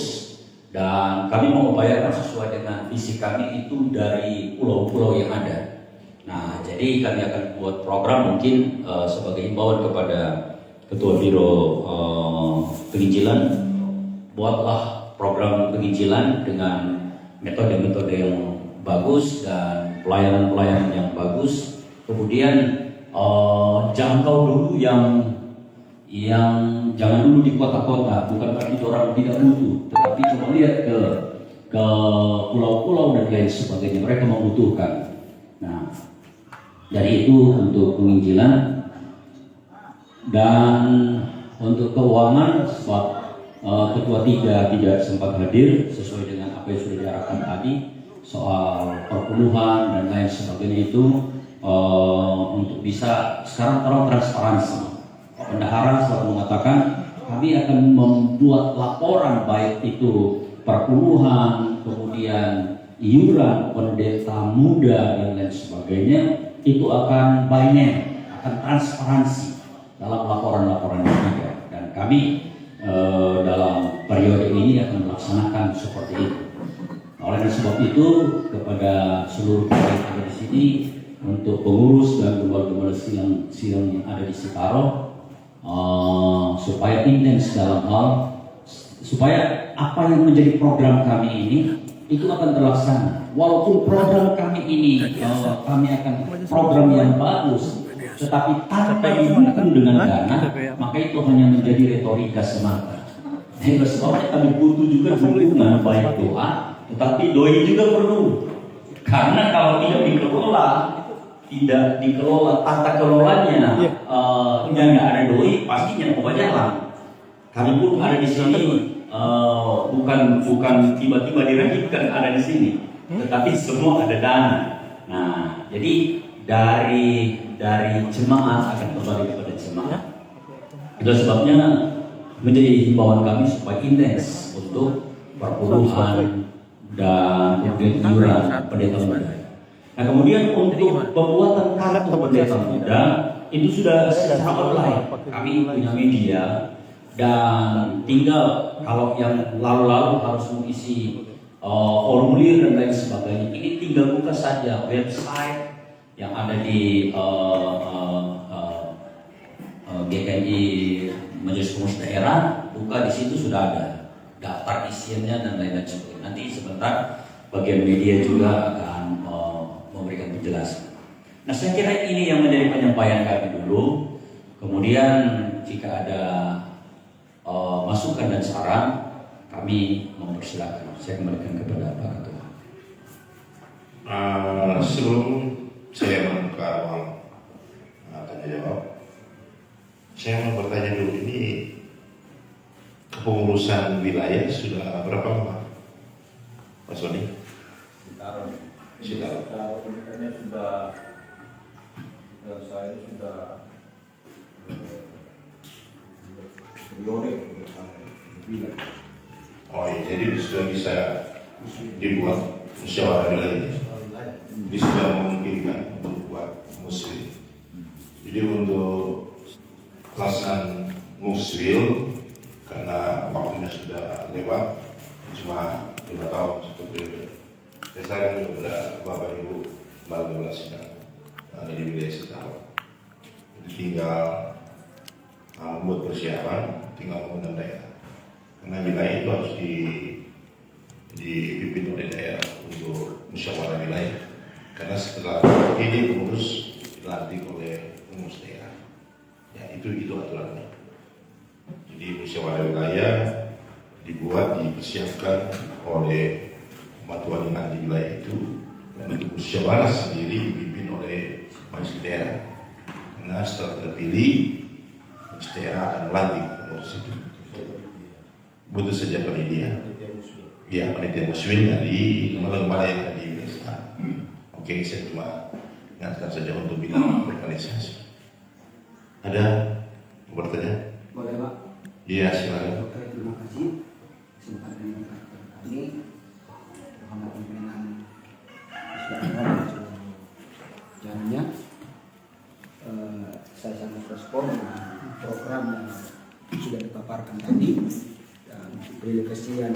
dan kami mengupayakan sesuai dengan visi kami itu dari pulau-pulau yang ada. Nah, jadi kami akan buat program mungkin sebagai himbauan kepada Ketua Biro Penginjilan, buatlah program penginjilan dengan metode-metode yang bagus dan pelayanan-pelayanan yang bagus. Kemudian jangkau dulu yang jangan dulu di kota-kota, bukan berarti orang tidak butuh, tetapi coba lihat ke pulau-pulau dan lain sebagainya, mereka membutuhkan. Nah, dari itu untuk penginjilan dan untuk keuangan, sebab Ketua 3 tidak sempat hadir sesuai dengan apa yang sudah diarahkan tadi soal perpuluhan dan lain sebagainya itu untuk bisa sekarang terlalu transparansi. Bendahara selalu mengatakan kami akan membuat laporan baik itu perpuluhan, kemudian iuran pendeta muda dan lain sebagainya itu akan by name, akan transparansi dalam laporan-laporan yang ada dan kami dalam periode ini akan melaksanakan seperti itu. Oleh sebab itu kepada seluruh pihak yang ada di sini untuk pengurus dan gembala-gembala silang yang ada di Sekaro supaya intens dalam hal supaya apa yang menjadi program kami ini itu akan terlaksana. Walaupun program kami ini kami akan program yang bagus, tetapi tanpa didukung dengan dana, maka itu hanya menjadi retorika semata. Oleh sebabnya kami butuh juga dukungan baik doa, tetapi doi juga perlu. Karena kalau tidak dikelola tata kelolanya, nggak ada doi, pastinya pokoknya lah. Kami pun ada di sini bukan tiba-tiba dirajibkan ada di sini, tetapi semua ada dana. Nah, jadi dari jemaat akan kembali kepada jemaat. Itu sebabnya menjadi himbauan kami supaya intens untuk perpuluhan dan iuran pendeta muda. Nah kemudian untuk pembuatan kartu pendeta muda itu sudah secara online. Kami punya media dan tinggal kalau yang lalu-lalu harus mengisi formulir dan lain sebagainya. Ini tinggal buka saja website yang ada di GKI Majelis Pengurus Daerah. Buka di situ sudah ada daftar isiannya dan lain-lain sebagainya. Nanti sebentar bagian media juga akan memberikan penjelasan. Nah, saya kira ini yang menjadi penyampaian kami dulu. Kemudian jika ada masukan dan saran, kami mempersilakan. Saya kembalikan kepada Pak Ketua. Sebelum saya membuka ruang tanya jawab, saya mau bertanya dulu, ini kepengurusan wilayah sudah berapa lama, Pak Sony? Sudah. Komunikasinya sudah, saya sudah Oh iya, jadi sudah bisa dibuat musyawarah wilayah. Dia sudah memungkinkan untuk buat muswil. Jadi untuk pelaksanaan muswil, karena waktunya sudah lewat, cuma 5 tahun seperti itu. Saya sarankan kepada Bapak Ibu Kepala Sidang di wilayah setahun. Jadi tinggal membuat persiapan, tinggal mengundang daerah. Karena wilayah itu harus dipimpin oleh daerah untuk musyawarah wilayah. Karena setelah ini pengurus dilantik oleh pengurus daerah. Ya, itu aturannya. Jadi musyawarah wilayah dibuat, dipersiapkan oleh Matuan di wilayah itu, dan untuk musyawarah sendiri dipimpin oleh majelis daerah. Karena setelah terpilih, majelis daerah akan melantik pengurus itu. Butuh saja panitia. Ya, panitia muswil dari lembaga yang ada di wilayah. Oke, saya cuma ingatkan saja untuk bidang organisasi. Ada bertanya? Boleh Pak? Iya, silakan. Oke, terima kasih. Kesempatan yang kami Muhammad pimpinan jalannya. Saya sangat respon dengan program yang sudah dipaparkan tadi, dan delegasian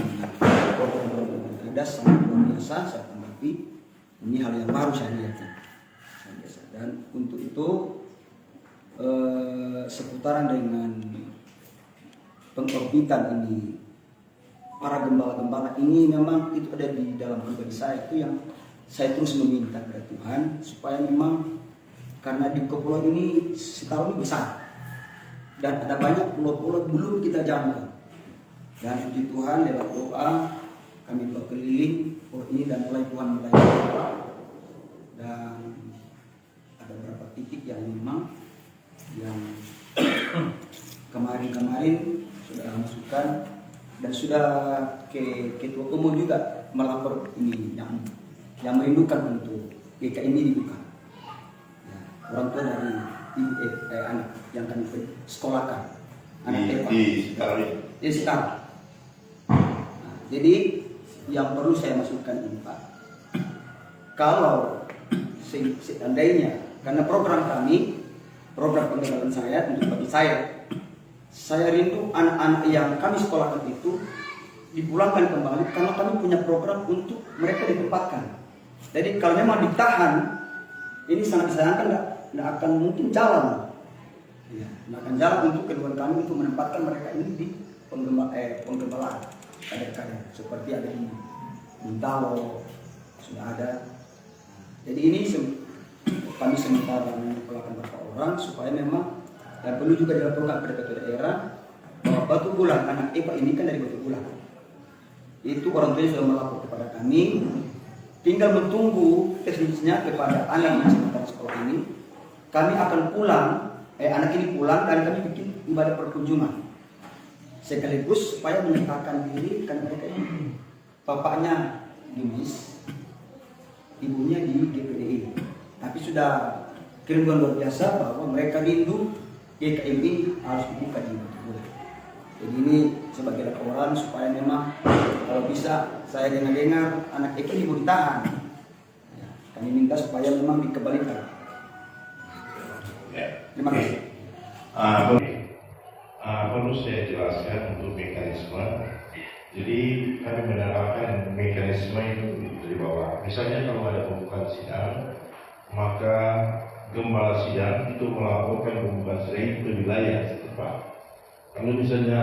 program-program yang ada sangat luar biasa. Saya tanggapi ini hal yang baru saya lihat, dan untuk itu seputaran dengan pengorbitan ini, para gembala-gembala ini memang itu ada di dalam pribadi saya, itu yang saya terus meminta kepada Tuhan supaya memang, karena di kepulauan ini setahun ini besar dan ada banyak pulau-pulau belum kita jangkau, dan puji Tuhan lewat doa kami berkeliling pulau ini dan mulai Tuhan mulai dan ada beberapa titik yang memang yang kemarin sudah masukkan dan sudah ketua umum juga melapor ini yang merindukan untuk GK ini dibuka. Ya, orang tua dari anak yang kami sekolahkan, anak di sekarang. Nah, jadi yang perlu saya masukkan ini Pak, kalau seandainya, karena program kami, program pengetahuan saya untuk bagi saya rindu anak-anak yang kami sekolahkan itu dipulangkan kembali, karena kami punya program untuk mereka ditempatkan. Jadi kalau memang ditahan, ini sangat disayangkan, tidak akan mungkin jalan. Ya, tidak akan jalan untuk kedua kami untuk menempatkan mereka ini di penggembalaan kader-kader seperti ada di Bintalo sudah ada. Jadi ini kami sementara melakukan beberapa orang supaya memang, dan perlu juga dilaporkan kepada ketua daerah bahwa Batu Bulan, anak Eva ini kan dari Batu Bulan. Itu orang tuanya sudah melapor kepada kami, tinggal menunggu teknisnya kepada anak yang sementara sekolah ini. Kami akan pulang, anak ini pulang dan kami bikin ibadah perkunjungan sekaligus supaya menyatakan diri, kan mereka ini bapaknya di MIS, ibunya di GPDI, tapi sudah kerinduan luar biasa bahwa mereka rindu GKM ini harus dibuka di Batu Bulan. Jadi ini sebagai laporan supaya memang kalau bisa, saya dengar anak itu ibu ditahan. Ya, kami minta supaya memang dikembalikan. Ya. Terima kasih. Perlu saya jelaskan untuk mekanisme. Jadi kami menerapkan mekanisme itu dari bawah. Misalnya kalau ada pembukaan sidang, maka gembala sidang itu melaporkan pembukaan sidang ke wilayah setempat. Kalau misalnya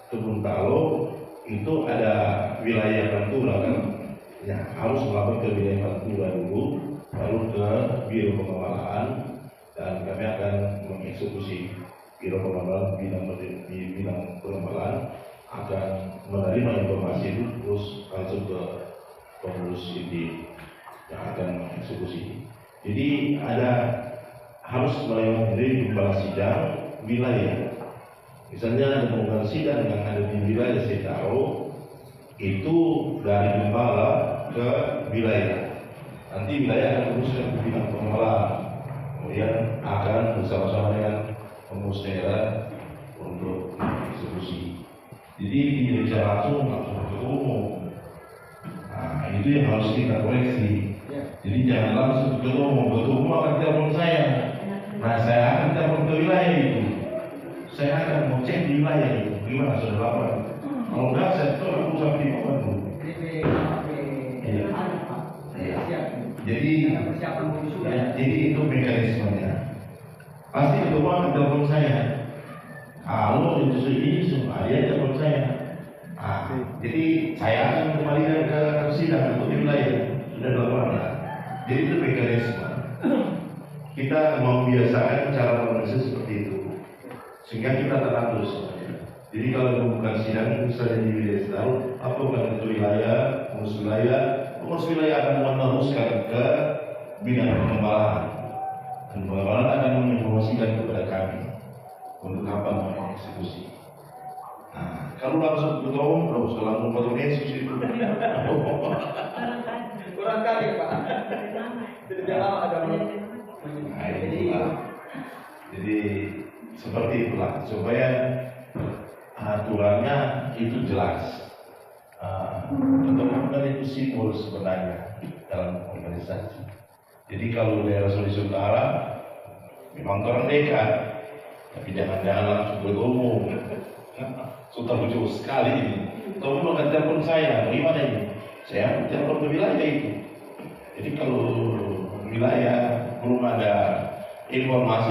Kebun Talo itu ada wilayah Pantura kan, ya harus melapor ke wilayah Pantura dulu, lalu ke Biro Pengelolaan, dan kami akan mengeksekusi. Biro Pengelolaan di bidang pengelolaan akan menerima informasi itu terus langsung ke pengurus inti yang akan mengeksekusi. Jadi harus melewati gembala sidang wilayah. Misalnya ada pembukaan sidang yang ada di wilayah Setaro, itu dari gembala ke wilayah. Nanti wilayah akan teruskan ke bidang pengelolaan, kemudian akan bersama-sama dengan pengurus daerah untuk eksekusi. Jadi tidak bisa langsung ke umum. Nah, itu yang harus kita koreksi. Jadi jangan langsung ke umum akan telepon saya. Nah, saya akan telepon ke wilayah itu. Saya akan mau cek di wilayah itu. Gimana sudah lapor? Kalau enggak, saya tolak pusat di Bandung. Jadi itu mekanismenya. Pasti ketua akan telepon saya. Kalau itu semua dia telepon saya. Jadi saya akan kembalikan ke sidang untuk wilayah sudah laporan. Jadi itu mekanisme. Kita membiasakan cara proses seperti itu, sehingga kita teratur. Jadi kalau pembukaan sidang misalnya di wilayah Setaro, laporkan ke wilayah, pengurus wilayah akan meneruskan ke bidang pengembalaan. Dan pengembalaan akan menginformasikan kepada kami untuk kapan mengeksekusi. Nah, kalau langsung ketua umum, kalau langsung potong Yesus itu Kurang kali Pak. Tidak lama ada. Nah, itulah. Jadi seperti itulah supaya aturannya itu jelas. Ketua itu simbol sebenarnya dalam organisasi. Jadi kalau daerah Sulawesi Utara memang orang dekat, tapi jangan langsung ke umum. Sudah jauh sekali ini. Tahu akan telepon saya, bagaimana ini? Saya telepon ke wilayah itu. Jadi kalau wilayah belum ada informasi,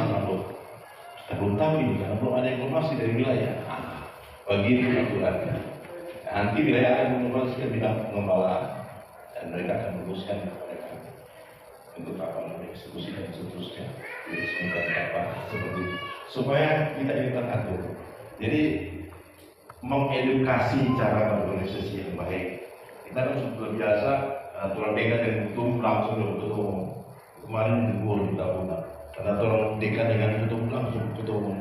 belum tahu ini karena belum ada informasi dari wilayah. Begitu aturannya. Nanti wilayah akan menginformasikan bidang pengembalaan dan mereka akan meneruskan kepada kami untuk kapan mengeksekusi dan seterusnya. Diresmikan kapan seperti itu. Supaya kita ini teratur. Jadi mengedukasi cara berorganisasi yang baik. Kita kan sudah biasa aturan dekat dan ketum langsung ke ketum. Kemarin diburu di tahunan karena aturan dekat dengan ketum langsung ketum.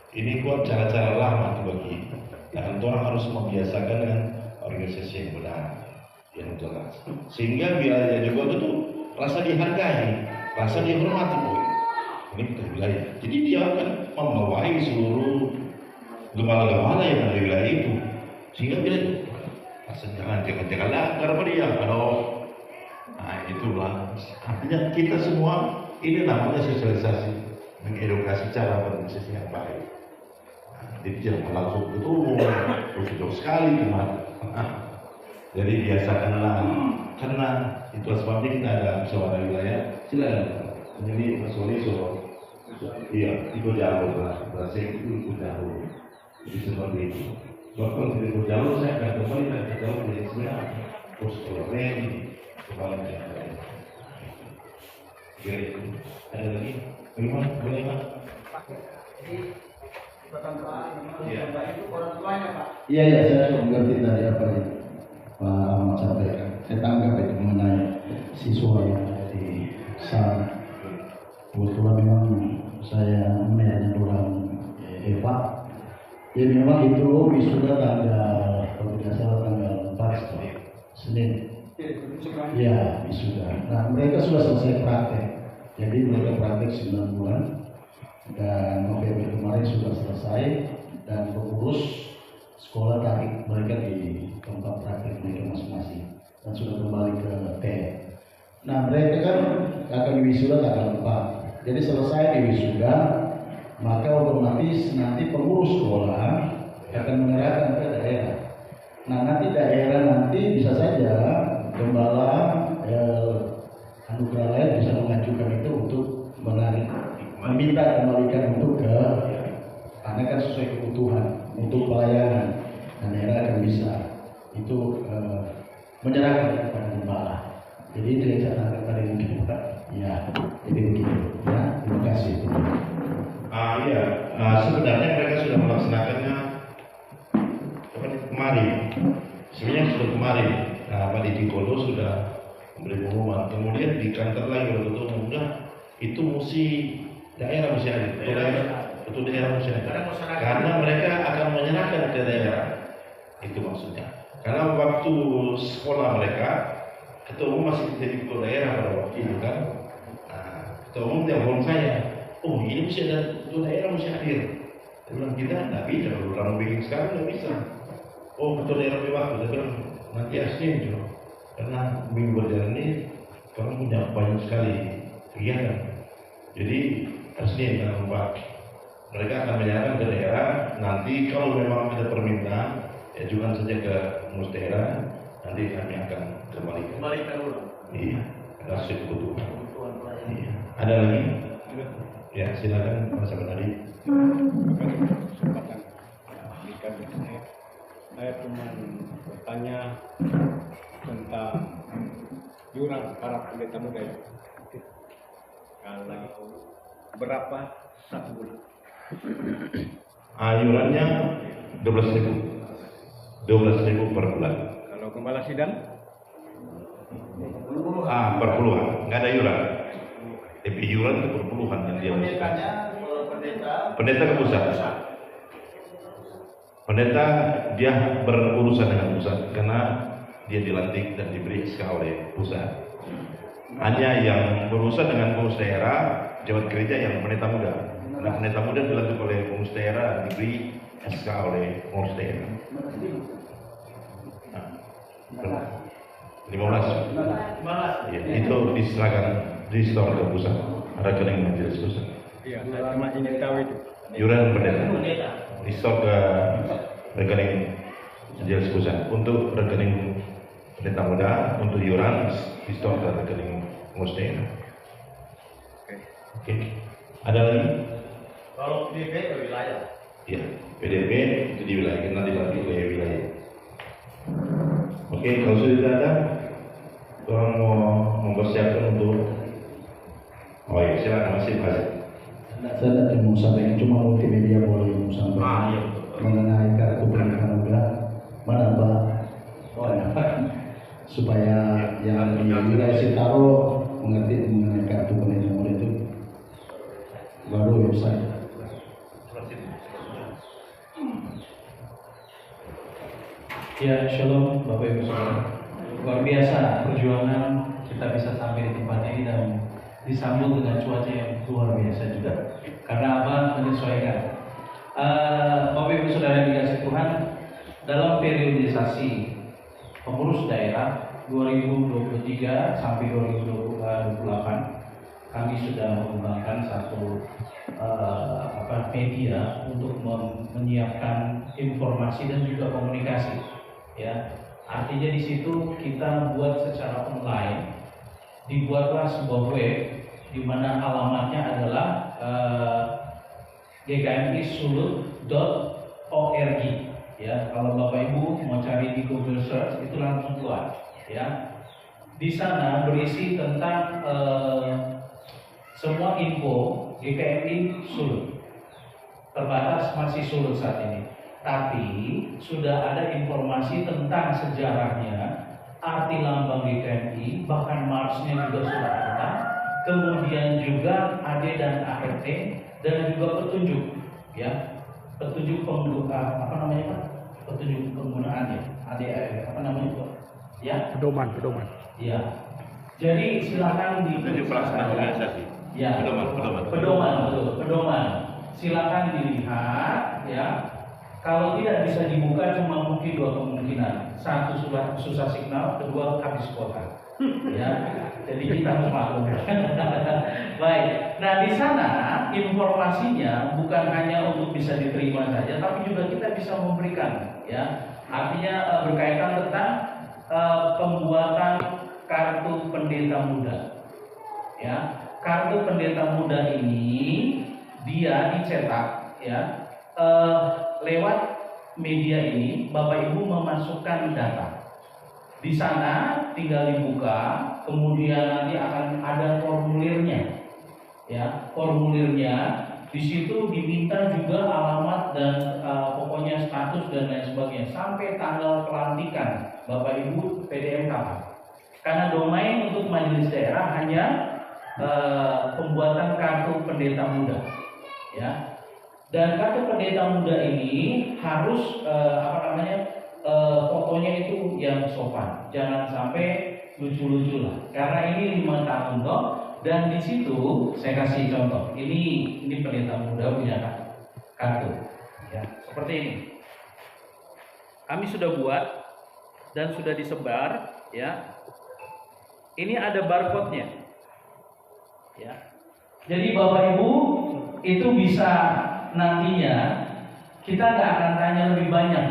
Ini kok cara-cara lama tuh bagi. Dan orang harus membiasakan dengan organisasi yang benar, yang jelas. Sehingga wilayah juga itu rasa dihargai, rasa dihormati boy. Ini kita wilayah. Jadi dia akan membawahi seluruh gembala-gembala yang ada di wilayah itu. Sehingga dia jangan langgar pada dia. Nah itulah. Artinya kita semua ini namanya sosialisasi, mengedukasi cara berorganisasi yang baik. Jadi jangan langsung ketemu, jauh sekali kemana. Jadi biasakanlah, karena itu sebabnya kita ada musyawarah wilayah. Silakan. Jadi Mas Wali iya, ikut jalur lah. Bahasa itu ikut jalur. Jadi seperti itu. Sebab kalau tidak ikut jalur, saya akan kembali ke jalur dari sebenarnya. Terus kalau ini, kembali ke jalur. Jadi ada lagi? Bagaimana? Boleh Pak? Iya, saya mengerti dari apa yang Pak Ahmad sampaikan. Saya tanggap itu mengenai siswa yang ada di sana. Kebetulan memang saya menanya orang Eva. Ya memang itu wisuda tanggal, kalau tidak salah tanggal 4 Senin. Ya wisuda. Nah mereka sudah selesai praktek. Jadi mereka praktek 9 bulan. Dan November kemarin sudah selesai dan pengurus sekolah tarik mereka di tempat praktik mereka masing-masing dan sudah kembali ke TN. Nah mereka kan akan wisuda tanggal 4 Jadi selesai di wisuda, maka otomatis nanti pengurus sekolah akan menyerahkan ke daerah. Nah nanti daerah nanti bisa saja gembala anugerah lain bisa mengajukan itu untuk meminta kembalikan untuk ke, karena kan sesuai kebutuhan untuk pelayanan, dan daerah akan bisa itu menyerahkan kepada gembala. Jadi itu yang saya tangkap tadi mungkin Pak. Ya, jadi begitu. Ya, terima kasih. Iya, sebenarnya mereka sudah melaksanakannya kemarin. Sebenarnya sudah kemarin. Pak Didi Kolo sudah memberi pengumuman. Kemudian di kantor lagi oleh ketua umumnya itu mesti daerah mesti ada. Ketua daerah mesti ada. Karena mereka akan menyerahkan ke daerah. Itu maksudnya. Karena waktu sekolah mereka, ketua umum masih jadi ketua daerah pada waktu itu kan. Ketua umum telepon saya, oh ini mesti ada ketua daerah mesti hadir. Saya bilang kita nggak bisa, kalau orang bikin sekarang nggak bisa. Oh ketua daerah waktu, saya bilang nanti aslinya juga. Karena minggu berjalan ini kamu punya banyak sekali kegiatan. Jadi aslinya jangan lupa. Mereka akan menyerahkan ke daerah. Nanti kalau memang ada permintaan, ajukan saja ke pengurus daerah. Nanti kami akan kembalikan ulang. Iya, ada hasil kebutuhan. Iya. Ada lagi? Ya, silakan Mas Abadi. Saya cuma bertanya tentang jurang para pendeta muda ya. Kalau berapa satu bulan? Iurannya 12.000. 12.000 per bulan. Kalau gembala sidang? Per puluhan, nggak ada iuran. Tapi iuran itu per puluhan yang dia masukkan. Pendeta ke pusat. Pendeta dia berurusan dengan pusat karena dia dilantik dan diberi SK oleh pusat. Hanya yang berurusan dengan pengurus daerah, jawab gereja yang pendeta muda. Nah, pendeta muda dilantik oleh pengurus daerah dan diberi SK oleh pengurus daerah. 15. Ya, itu diserahkan di store ke pusat, rekening majelis pusat. Iya, saya cuma ingin tahu itu. Iuran pendeta di store ke rekening majelis pusat. Untuk rekening pendeta muda, untuk iuran di store ke rekening pengurus daerah. Oke. Ada lagi? Kalau PDP ke wilayah. Ya, PDP itu di wilayah, kita dibagi ke wilayah. Oke, kalau sudah ada, orang mau mempersiapkan untuk, oh ya silakan masih. Saya tidak mau sampaikan, cuma multimedia boleh mau sampaikan Iya. mengenai kartu pernikahan muda, mana Pak? Supaya yang di wilayah Sitaro mengerti mengenai kartu pernikahan muda itu baru website. Ya, shalom Bapak Ibu Saudara. Luar biasa perjuangan kita bisa sampai di tempat ini dan disambut dengan cuaca yang luar biasa juga. Karena apa? Menyesuaikan. Bapak Ibu Saudara yang dikasih Tuhan, dalam periodisasi pengurus daerah 2023 sampai 2028, kami sudah mengembangkan satu media untuk menyiapkan informasi dan juga komunikasi. Ya, artinya di situ kita buat secara online, dibuatlah sebuah web di mana alamatnya adalah ggmisulut.org. Ya, kalau Bapak Ibu mau cari di Google Search itu langsung keluar. Ya, di sana berisi tentang semua info GKMI Sulut. Terbatas masih Sulut saat ini. Tapi sudah ada informasi tentang sejarahnya, arti lambang GKMI, bahkan marsnya juga sudah ada. Kemudian juga AD dan ART dan juga petunjuk, ya, petunjuk petunjuk penggunaannya, AD apa namanya Pak? Ya. Pedoman. Ya. Jadi silakan di Petunjuk pelaksanaan organisasi. Ya. Pedoman. Silakan dilihat, ya. Kalau tidak bisa dibuka cuma mungkin dua kemungkinan. Satu susah signal, kedua habis kuota. Ya. Jadi kita harus maklum. Baik. Nah, di sana informasinya bukan hanya untuk bisa diterima saja, tapi juga kita bisa memberikan, ya. Artinya berkaitan tentang pembuatan kartu pendeta muda. Ya, kartu pendeta muda ini dia dicetak, ya, lewat media ini. Bapak Ibu memasukkan data. Di sana tinggal dibuka, kemudian nanti akan ada formulirnya. Ya, formulirnya di situ diminta juga alamat dan pokoknya status dan lain sebagainya sampai tanggal pelantikan Bapak Ibu PDM kapan. Karena domain untuk majelis daerah hanya pembuatan kartu pendeta muda, ya. Dan kartu pendeta muda ini harus fotonya itu yang sopan, jangan sampai lucu-lucu lah. Karena ini 5 tahun toh, dan di situ saya kasih contoh. Ini pendeta muda punya kartu, ya, seperti ini. Kami sudah buat dan sudah disebar, ya. Ini ada barcode-nya, ya. Jadi Bapak Ibu itu bisa nantinya kita nggak akan tanya lebih banyak.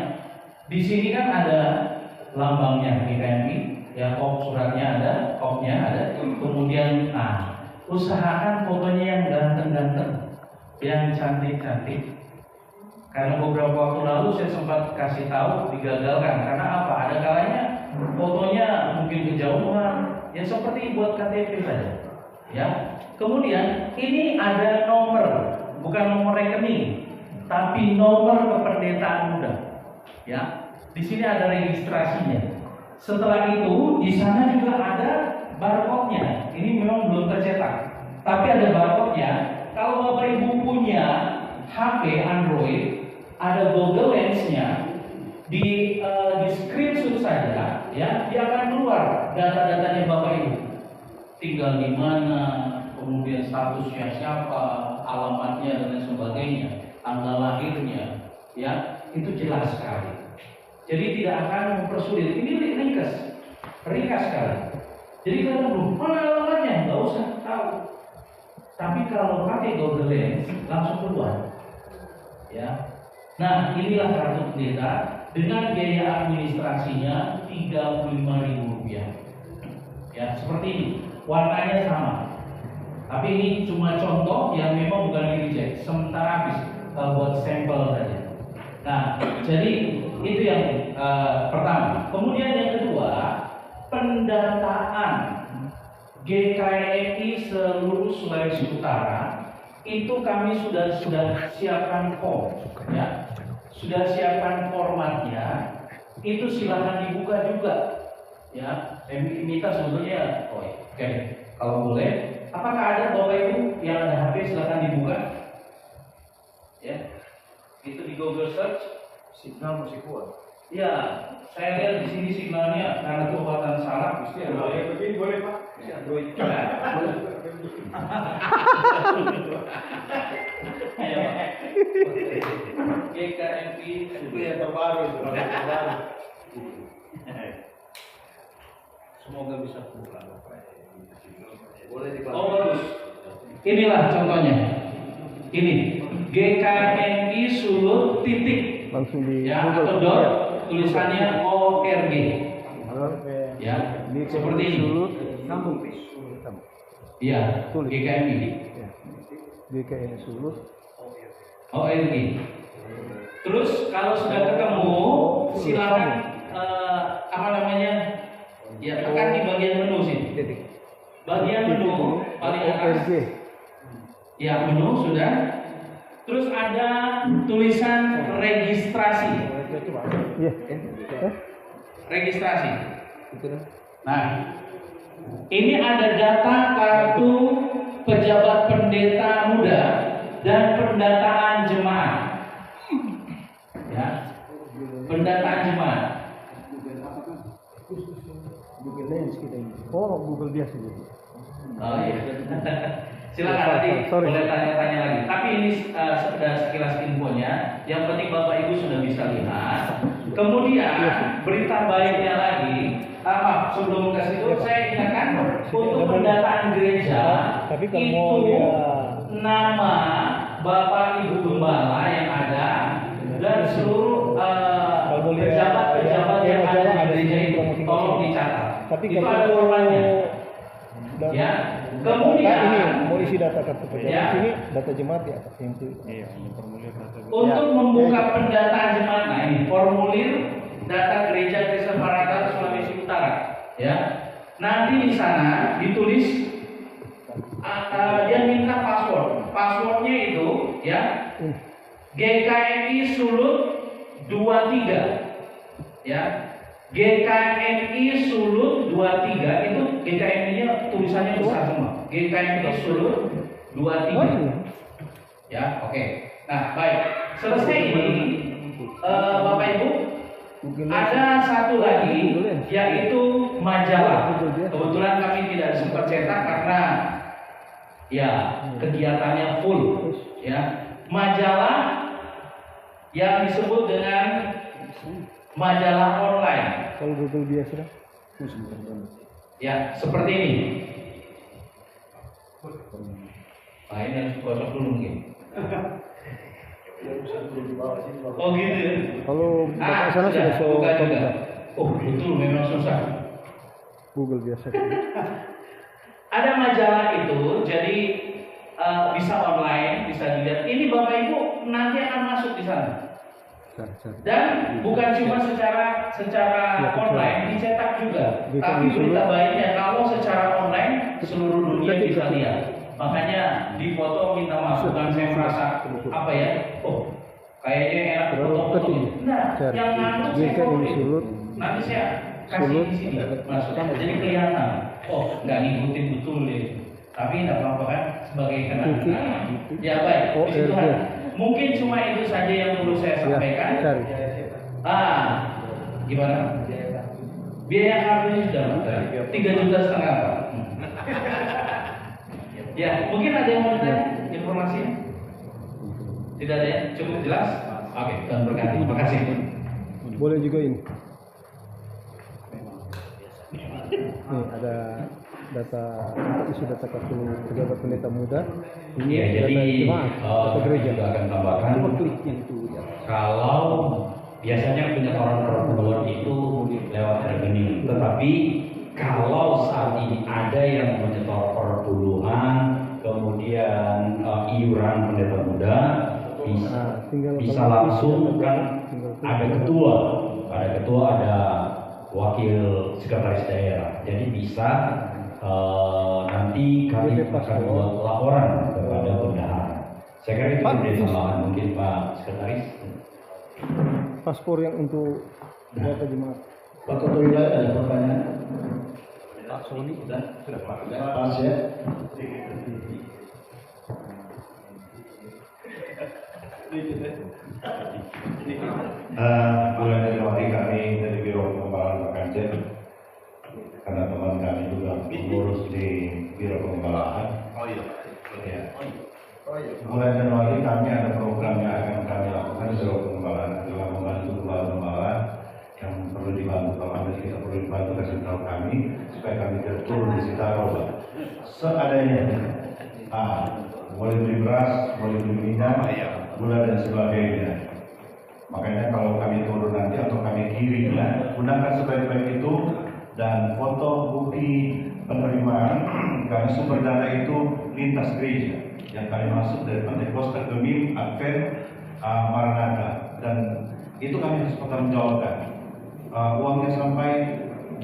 Di sini kan ada lambangnya GKMI, ya, kop suratnya ada, kopnya ada. Kemudian, usahakan fotonya yang ganteng-ganteng, yang cantik-cantik. Karena beberapa waktu lalu saya sempat kasih tahu digagalkan. Karena apa? Ada kalanya fotonya mungkin kejauhan, ya seperti buat KTP saja, ya. Kemudian ini ada nomor, bukan nomor rekening, tapi nomor kependetaan muda. Ya, di sini ada registrasinya. Setelah itu di sana juga ada barcode-nya. Ini memang belum tercetak, tapi ada barcode-nya. Kalau Bapak Ibu punya HP Android, ada Google Lens-nya, di screenshot saja, ya, dia akan keluar data-datanya Bapak Ibu. Tinggal di mana, kemudian statusnya siapa, alamatnya dan lain sebagainya, tanggal lahirnya, ya. Itu jelas sekali. Jadi tidak akan mempersulit. Ini ringkas sekali. Jadi kalau mana alamatnya, nggak usah tahu. Tapi kalau pakai Google Lens langsung keluar. Ya. Nah, inilah kartu pendeta dengan biaya administrasinya Rp35.000. Ya, seperti ini. Warnanya sama. Tapi ini cuma contoh yang memang bukan di-reject. Sementara habis buat sampel saja. Nah, jadi itu yang pertama. Kemudian yang kedua, pendataan GKMI seluruh Sulawesi Utara itu kami sudah siapkan form, ya, sudah siapkan formatnya. Itu silakan dibuka juga, ya. Saya minta sebetulnya, oke, kalau boleh. Apakah ada Bapak Ibu yang ada HP silakan dibuka, ya. Itu di Google search, signal masih kuat. Ya, saya lihat di sini signalnya karena kekuatan salah pasti ada. Boleh Pak? Android. GKMI itu yang terbaru. Semoga bisa pulang. Boleh dipakai. Oh bagus. Inilah contohnya. Ini GKMI Sulut titik langsung di ya, Google atau dot, tulisannya ORG. Ya, seperti ini. Sambung. Iya, GKMI. GKMI Sulut ORG. Terus kalau sudah ketemu, silakan ya tekan di bagian menu sini. Bagian menu paling atas. Ya, menu sudah. Terus ada tulisan registrasi. Registrasi. Nah, ini ada data kartu pejabat pendeta muda dan pendataan jemaat. Ya, pendataan jemaat. Google Lens kita ini. Oh, Google biasa gitu. Oh iya. Silakan nanti boleh tanya-tanya lagi. Tapi ini sudah sekilas infonya. Yang penting Bapak Ibu sudah bisa lihat Kemudian berita baiknya lagi, maaf sebelum ke situ saya ingatkan untuk pendataan gereja itu nama Bapak Ibu Gembala yang ada dan seluruh pejabat-pejabat yang ada di gereja itu tolong dicatat. Itu ada formatnya. Ya, kemudian mau isi data kartu pejabat ya, sini, data jemaat di atas yang itu. untuk membuka pendataan jemaat, nah ini formulir data gereja Kristen Maranatha Sulawesi Utara, ya. Nanti di sana ditulis dia minta passwordnya itu, ya, GKMI Sulut 23, ya. GKMI Sulut 23 itu GKMI-nya tulisannya besar semua. GKMI Sulut 23. Ya, oke. Nah, baik. Selesai ini Bapak Ibu, ada satu lagi yaitu majalah. Kebetulan kami tidak sempat cetak karena ya kegiatannya full, ya. Majalah yang disebut dengan majalah online. Kalau Google biasa. Ya, seperti ini. Nah, ini harus kosong dulu mungkin. Oh gitu. Kalau Bapak sana sudah buka juga. Oh betul, memang susah. Google biasa. Ada majalah itu, jadi bisa online, bisa dilihat. Ini Bapak Ibu nanti akan masuk di sana. Dan bukan cuma secara online, dicetak juga. Tapi berita baiknya kalau secara online seluruh dunia bisa lihat. Makanya di foto minta masukan, saya merasa apa ya? Oh, kayaknya enak foto-foto. Nah, yang ngantuk saya foto. Nanti saya kasih di sini masuk. Jadi kelihatan. Oh, nggak ngikutin betul deh. Tapi nggak apa-apa kan sebagai kenangan. Ya baik. Puji Tuhan. Mungkin cuma itu saja yang perlu saya sampaikan. Gimana? Biaya kartunya sudah 3,5 juta Pak. Ya, mungkin ada yang mau ditanya informasinya? Tidak ada ya? Cukup jelas? Oke, Tuhan berkati. Terima kasih. Boleh juga ini. Nih ada data isu data kartu pejabat pendeta muda. Iya, jadi data gereja. Juga akan tambahkan. Kalau biasanya penyetoran perpuluhan itu lewat rekening, tetapi kalau saat ini ada yang menyetor perpuluhan, kemudian iuran pendeta muda, bisa langsung kan ada ketua, ada wakil sekretaris daerah. Jadi bisa nanti kami akan buat laporan kepada bendahara. Saya kira itu menjadi tambahan mungkin Pak Sekretaris. Paspor yang untuk data jemaat. Pak Ketua Wilayah ada pertanyaan? Pak Sony sudah Pas ya. Bulan Januari kami dari Biro Pengembangan Makanjen, karena teman kami juga mengurus di Biro Pengembangan. Bulan Januari kami ada program yang akan kami lakukan di Biro Pengembangan adalah membantu gembala-gembala yang perlu dibantu. Kalau ada kita perlu dibantu, kasih tahu kami supaya kami turun di Sitaro seadanya. Boleh beli beras, boleh beli minyak, gula dan sebagainya. Makanya kalau kami turun nanti atau kami kirim, gunakan sebaik-baik itu dan foto bukti penerimaan karena sumber dana itu lintas gereja yang kami masuk dari Pentekosta, Gemim, Advent, Maranatha, dan itu kami harus pertanggungjawabkan. Uangnya sampai,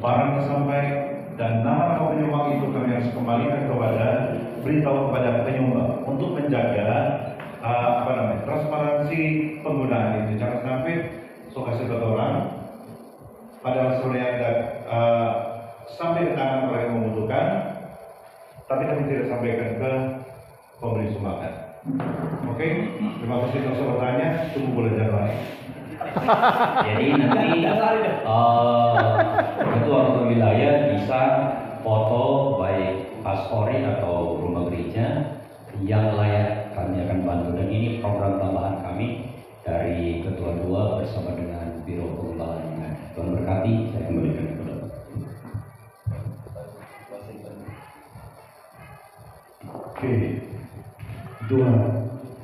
barangnya sampai, dan nama penyumbang itu kami harus kembalikan kepada, beritahu kepada penyumbang untuk menjaga transparansi penggunaan itu. Jangan sampai kasih ke orang padahal sebenarnya ada sampai ke tangan orang yang membutuhkan, tapi kami tidak sampaikan ke pemberi sumbangan. Oke, terima kasih untuk bertanya. Tunggu bulan Januari. Jadi nanti ketua wilayah bisa foto baik paspori atau rumah gereja yang layak, kami akan bantu. Dan ini program tambahan kami dari Ketua 2 bersama dengan Biro Pengembangan Dua.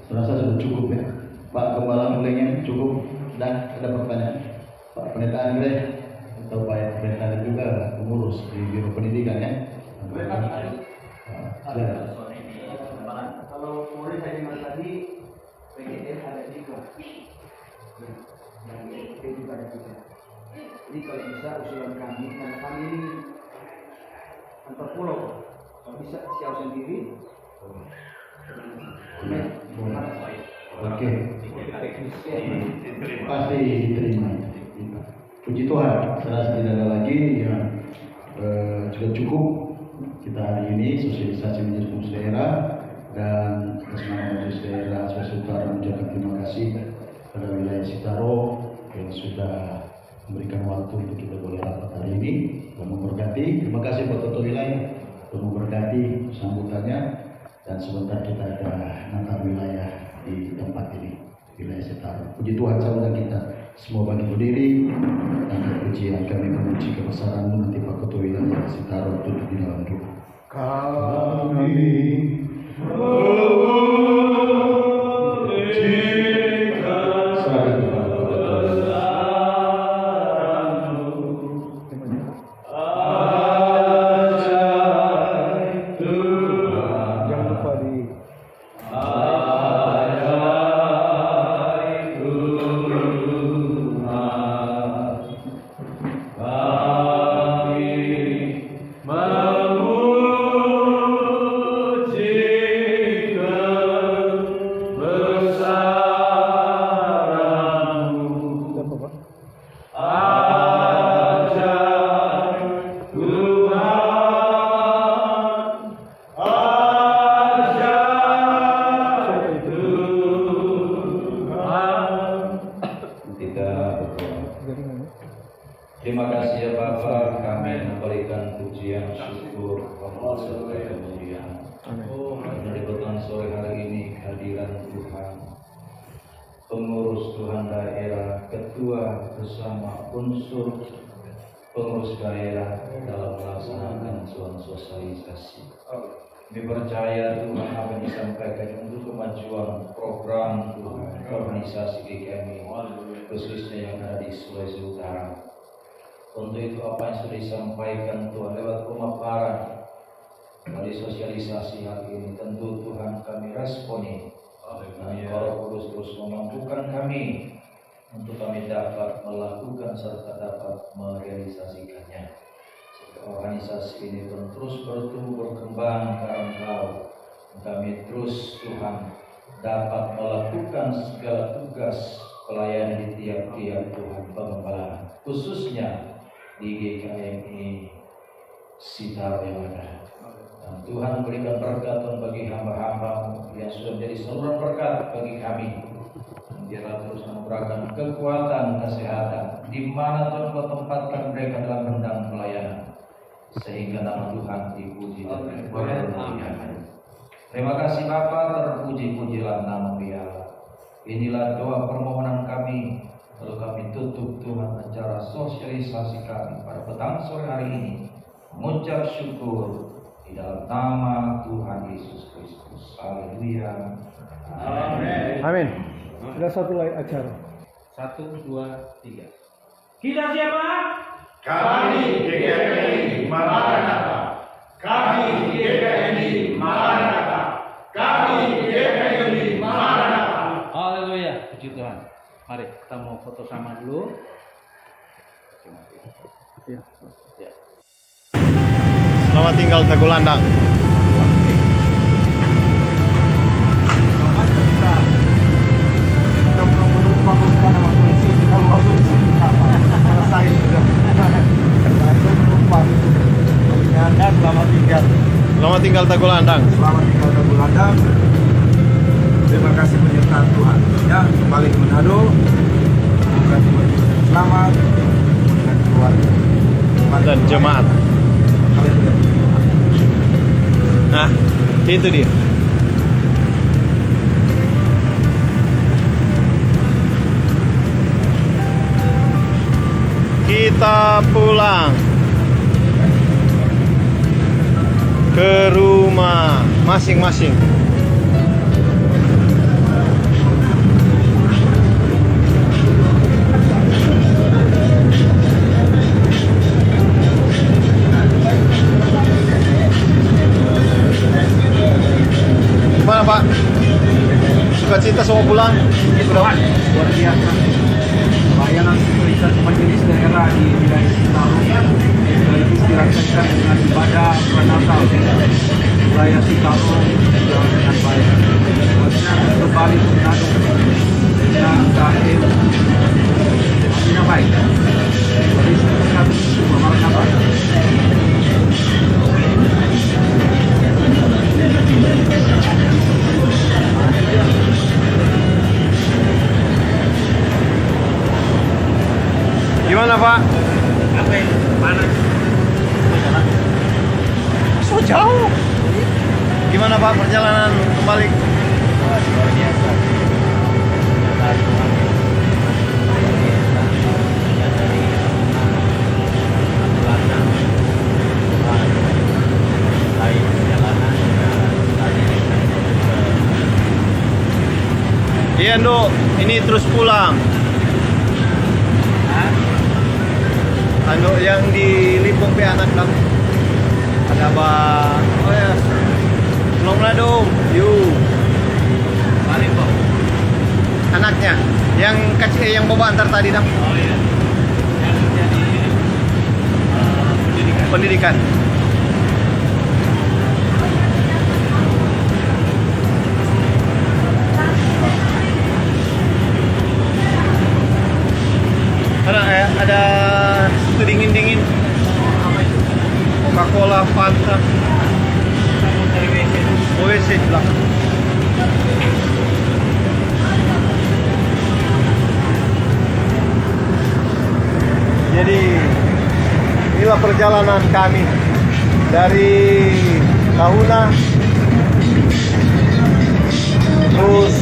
Saya rasa sudah cukup ya. Pak Gembala mulainya cukup. Dan ada pertanyaan. Pak Pendeta Andre atau Pak Pendeta juga pengurus di Biro Pendidikan ya. Kalau murid saya tadi PGN ada 3 yang PGP juga ada 3. Jadi kalau bisa usulan kami, karena kami ini antar pulau, kalau bisa siap sendiri. Oke. Pasti diterima. Puji Tuhan, saya rasa tidak ada lagi yang sudah cukup kita hari ini sosialisasi menjadi pengurus daerah dan bersama pengurus daerah Sulawesi Utara mengucapkan terima kasih pada wilayah Sitaro yang sudah memberikan waktu untuk kita boleh rapat hari ini dan memberkati. Terima kasih buat ketua wilayah dan memberkati sambutannya dan sebentar kita ada natar wilayah di tempat ini, wilayah Sitaro. Puji Tuhan, saudara kita semua bagi berdiri dan pujian kami memuji kebesaran-Mu. Nanti Pak Ketua Wilayah Sitaro tutup di dalam doa. Kami Jangan lupa di Terima kasih ya Bapa, kami memberikan pujian, syukur, hormat serta kemuliaan. Menyebutkan sore hari ini kehadiran Tuhan, pengurus Tuhan daerah, ketua bersama unsur pengurus daerah dalam melaksanakan suatu sosialisasi. Kami percaya Tuhan apa yang disampaikan untuk kemajuan program Tuhan, organisasi GKMI, khususnya yang ada di Sulawesi Utara. Untuk itu apa yang sudah disampaikan Tuhan lewat pemaparan dari sosialisasi hari ini, tentu Tuhan kami responi. Dan Roh Kudus terus memampukan kami untuk kami dapat melakukan serta dapat merealisasikannya. Sehingga organisasi ini pun terus bertumbuh berkembang karena Engkau. Kami terus Tuhan dapat melakukan segala tugas pelayanan di tiap-tiap Tuhan pengembalaan, khususnya di GKMI Sitaro yang ada. Dan Tuhan berikan berkat bagi hamba-hamba yang sudah menjadi saluran berkat bagi kami. Biarlah terus memberikan kekuatan, kesehatan di mana Tuhan tempatkan mereka dalam bidang pelayanan, sehingga nama Tuhan dipuji dan dimuliakan. Terima kasih Bapa, terpuji-pujilah nama Dia. Inilah doa permohonan kami. Lalu kami tutup Tuhan acara sosialisasi kami pada petang sore hari ini, mengucap syukur di dalam nama Tuhan Yesus Kristus. Haleluya. Amin. Amin. Ada satu lagi acara. 1, 2, 3. Kita siapa? Kami GKMI Maranatha. Kami GKMI Maranatha. Kami GKMI Maranatha. Haleluya, puji Tuhan. Mari kita mau foto sama dulu. Selamat tinggal Tagulandang. Selamat tinggal Tagulandang. Selamat tinggal Tagulandang. Terima kasih penyertaan Tuhan. Ya, kembali ke Manado. Bukan cuma selamat dengan keluarga Dan jemaat. Nah, itu dia. Kita pulang ke rumah. masing-masing. Gimana Pak? Sukacita semua pulang? Luar biasa. Layanan sekuritas majelis daerah di wilayah Citarung sekaligus dirasakan dengan ibadah Natal wilayah Citarung berjalan dengan baik. Selanjutnya kembali ke Manado dan terakhir hasilnya baik. Jadi sangat bermartabat. Gimana Pak? So jauh. Gimana Pak perjalanan kembali? Luar biasa. Iya Nduk, ini terus pulang. Anu yang di Limpung pe anak kamu. Ada apa? Oh ya. Belum lah dong. Yuk. Limpung. Anaknya yang kecil yang bawa antar tadi dong. Oh iya. Yang jadi Pendidikan. Ada itu dingin-dingin. Coca-Cola, Fanta. WC lah. Jadi inilah perjalanan kami dari Tahuna terus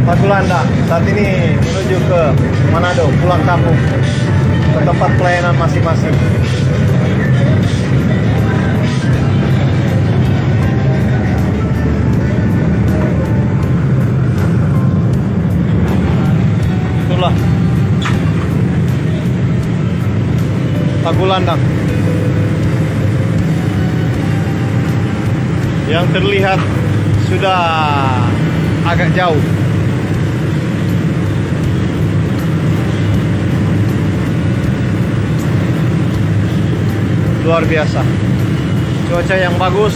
Tagulanda. Saat ini menuju ke Manado, pulang kampung ke tempat pelayanan masing-masing. Itulah Tagulandang yang terlihat sudah agak jauh. Luar biasa, cuaca yang bagus,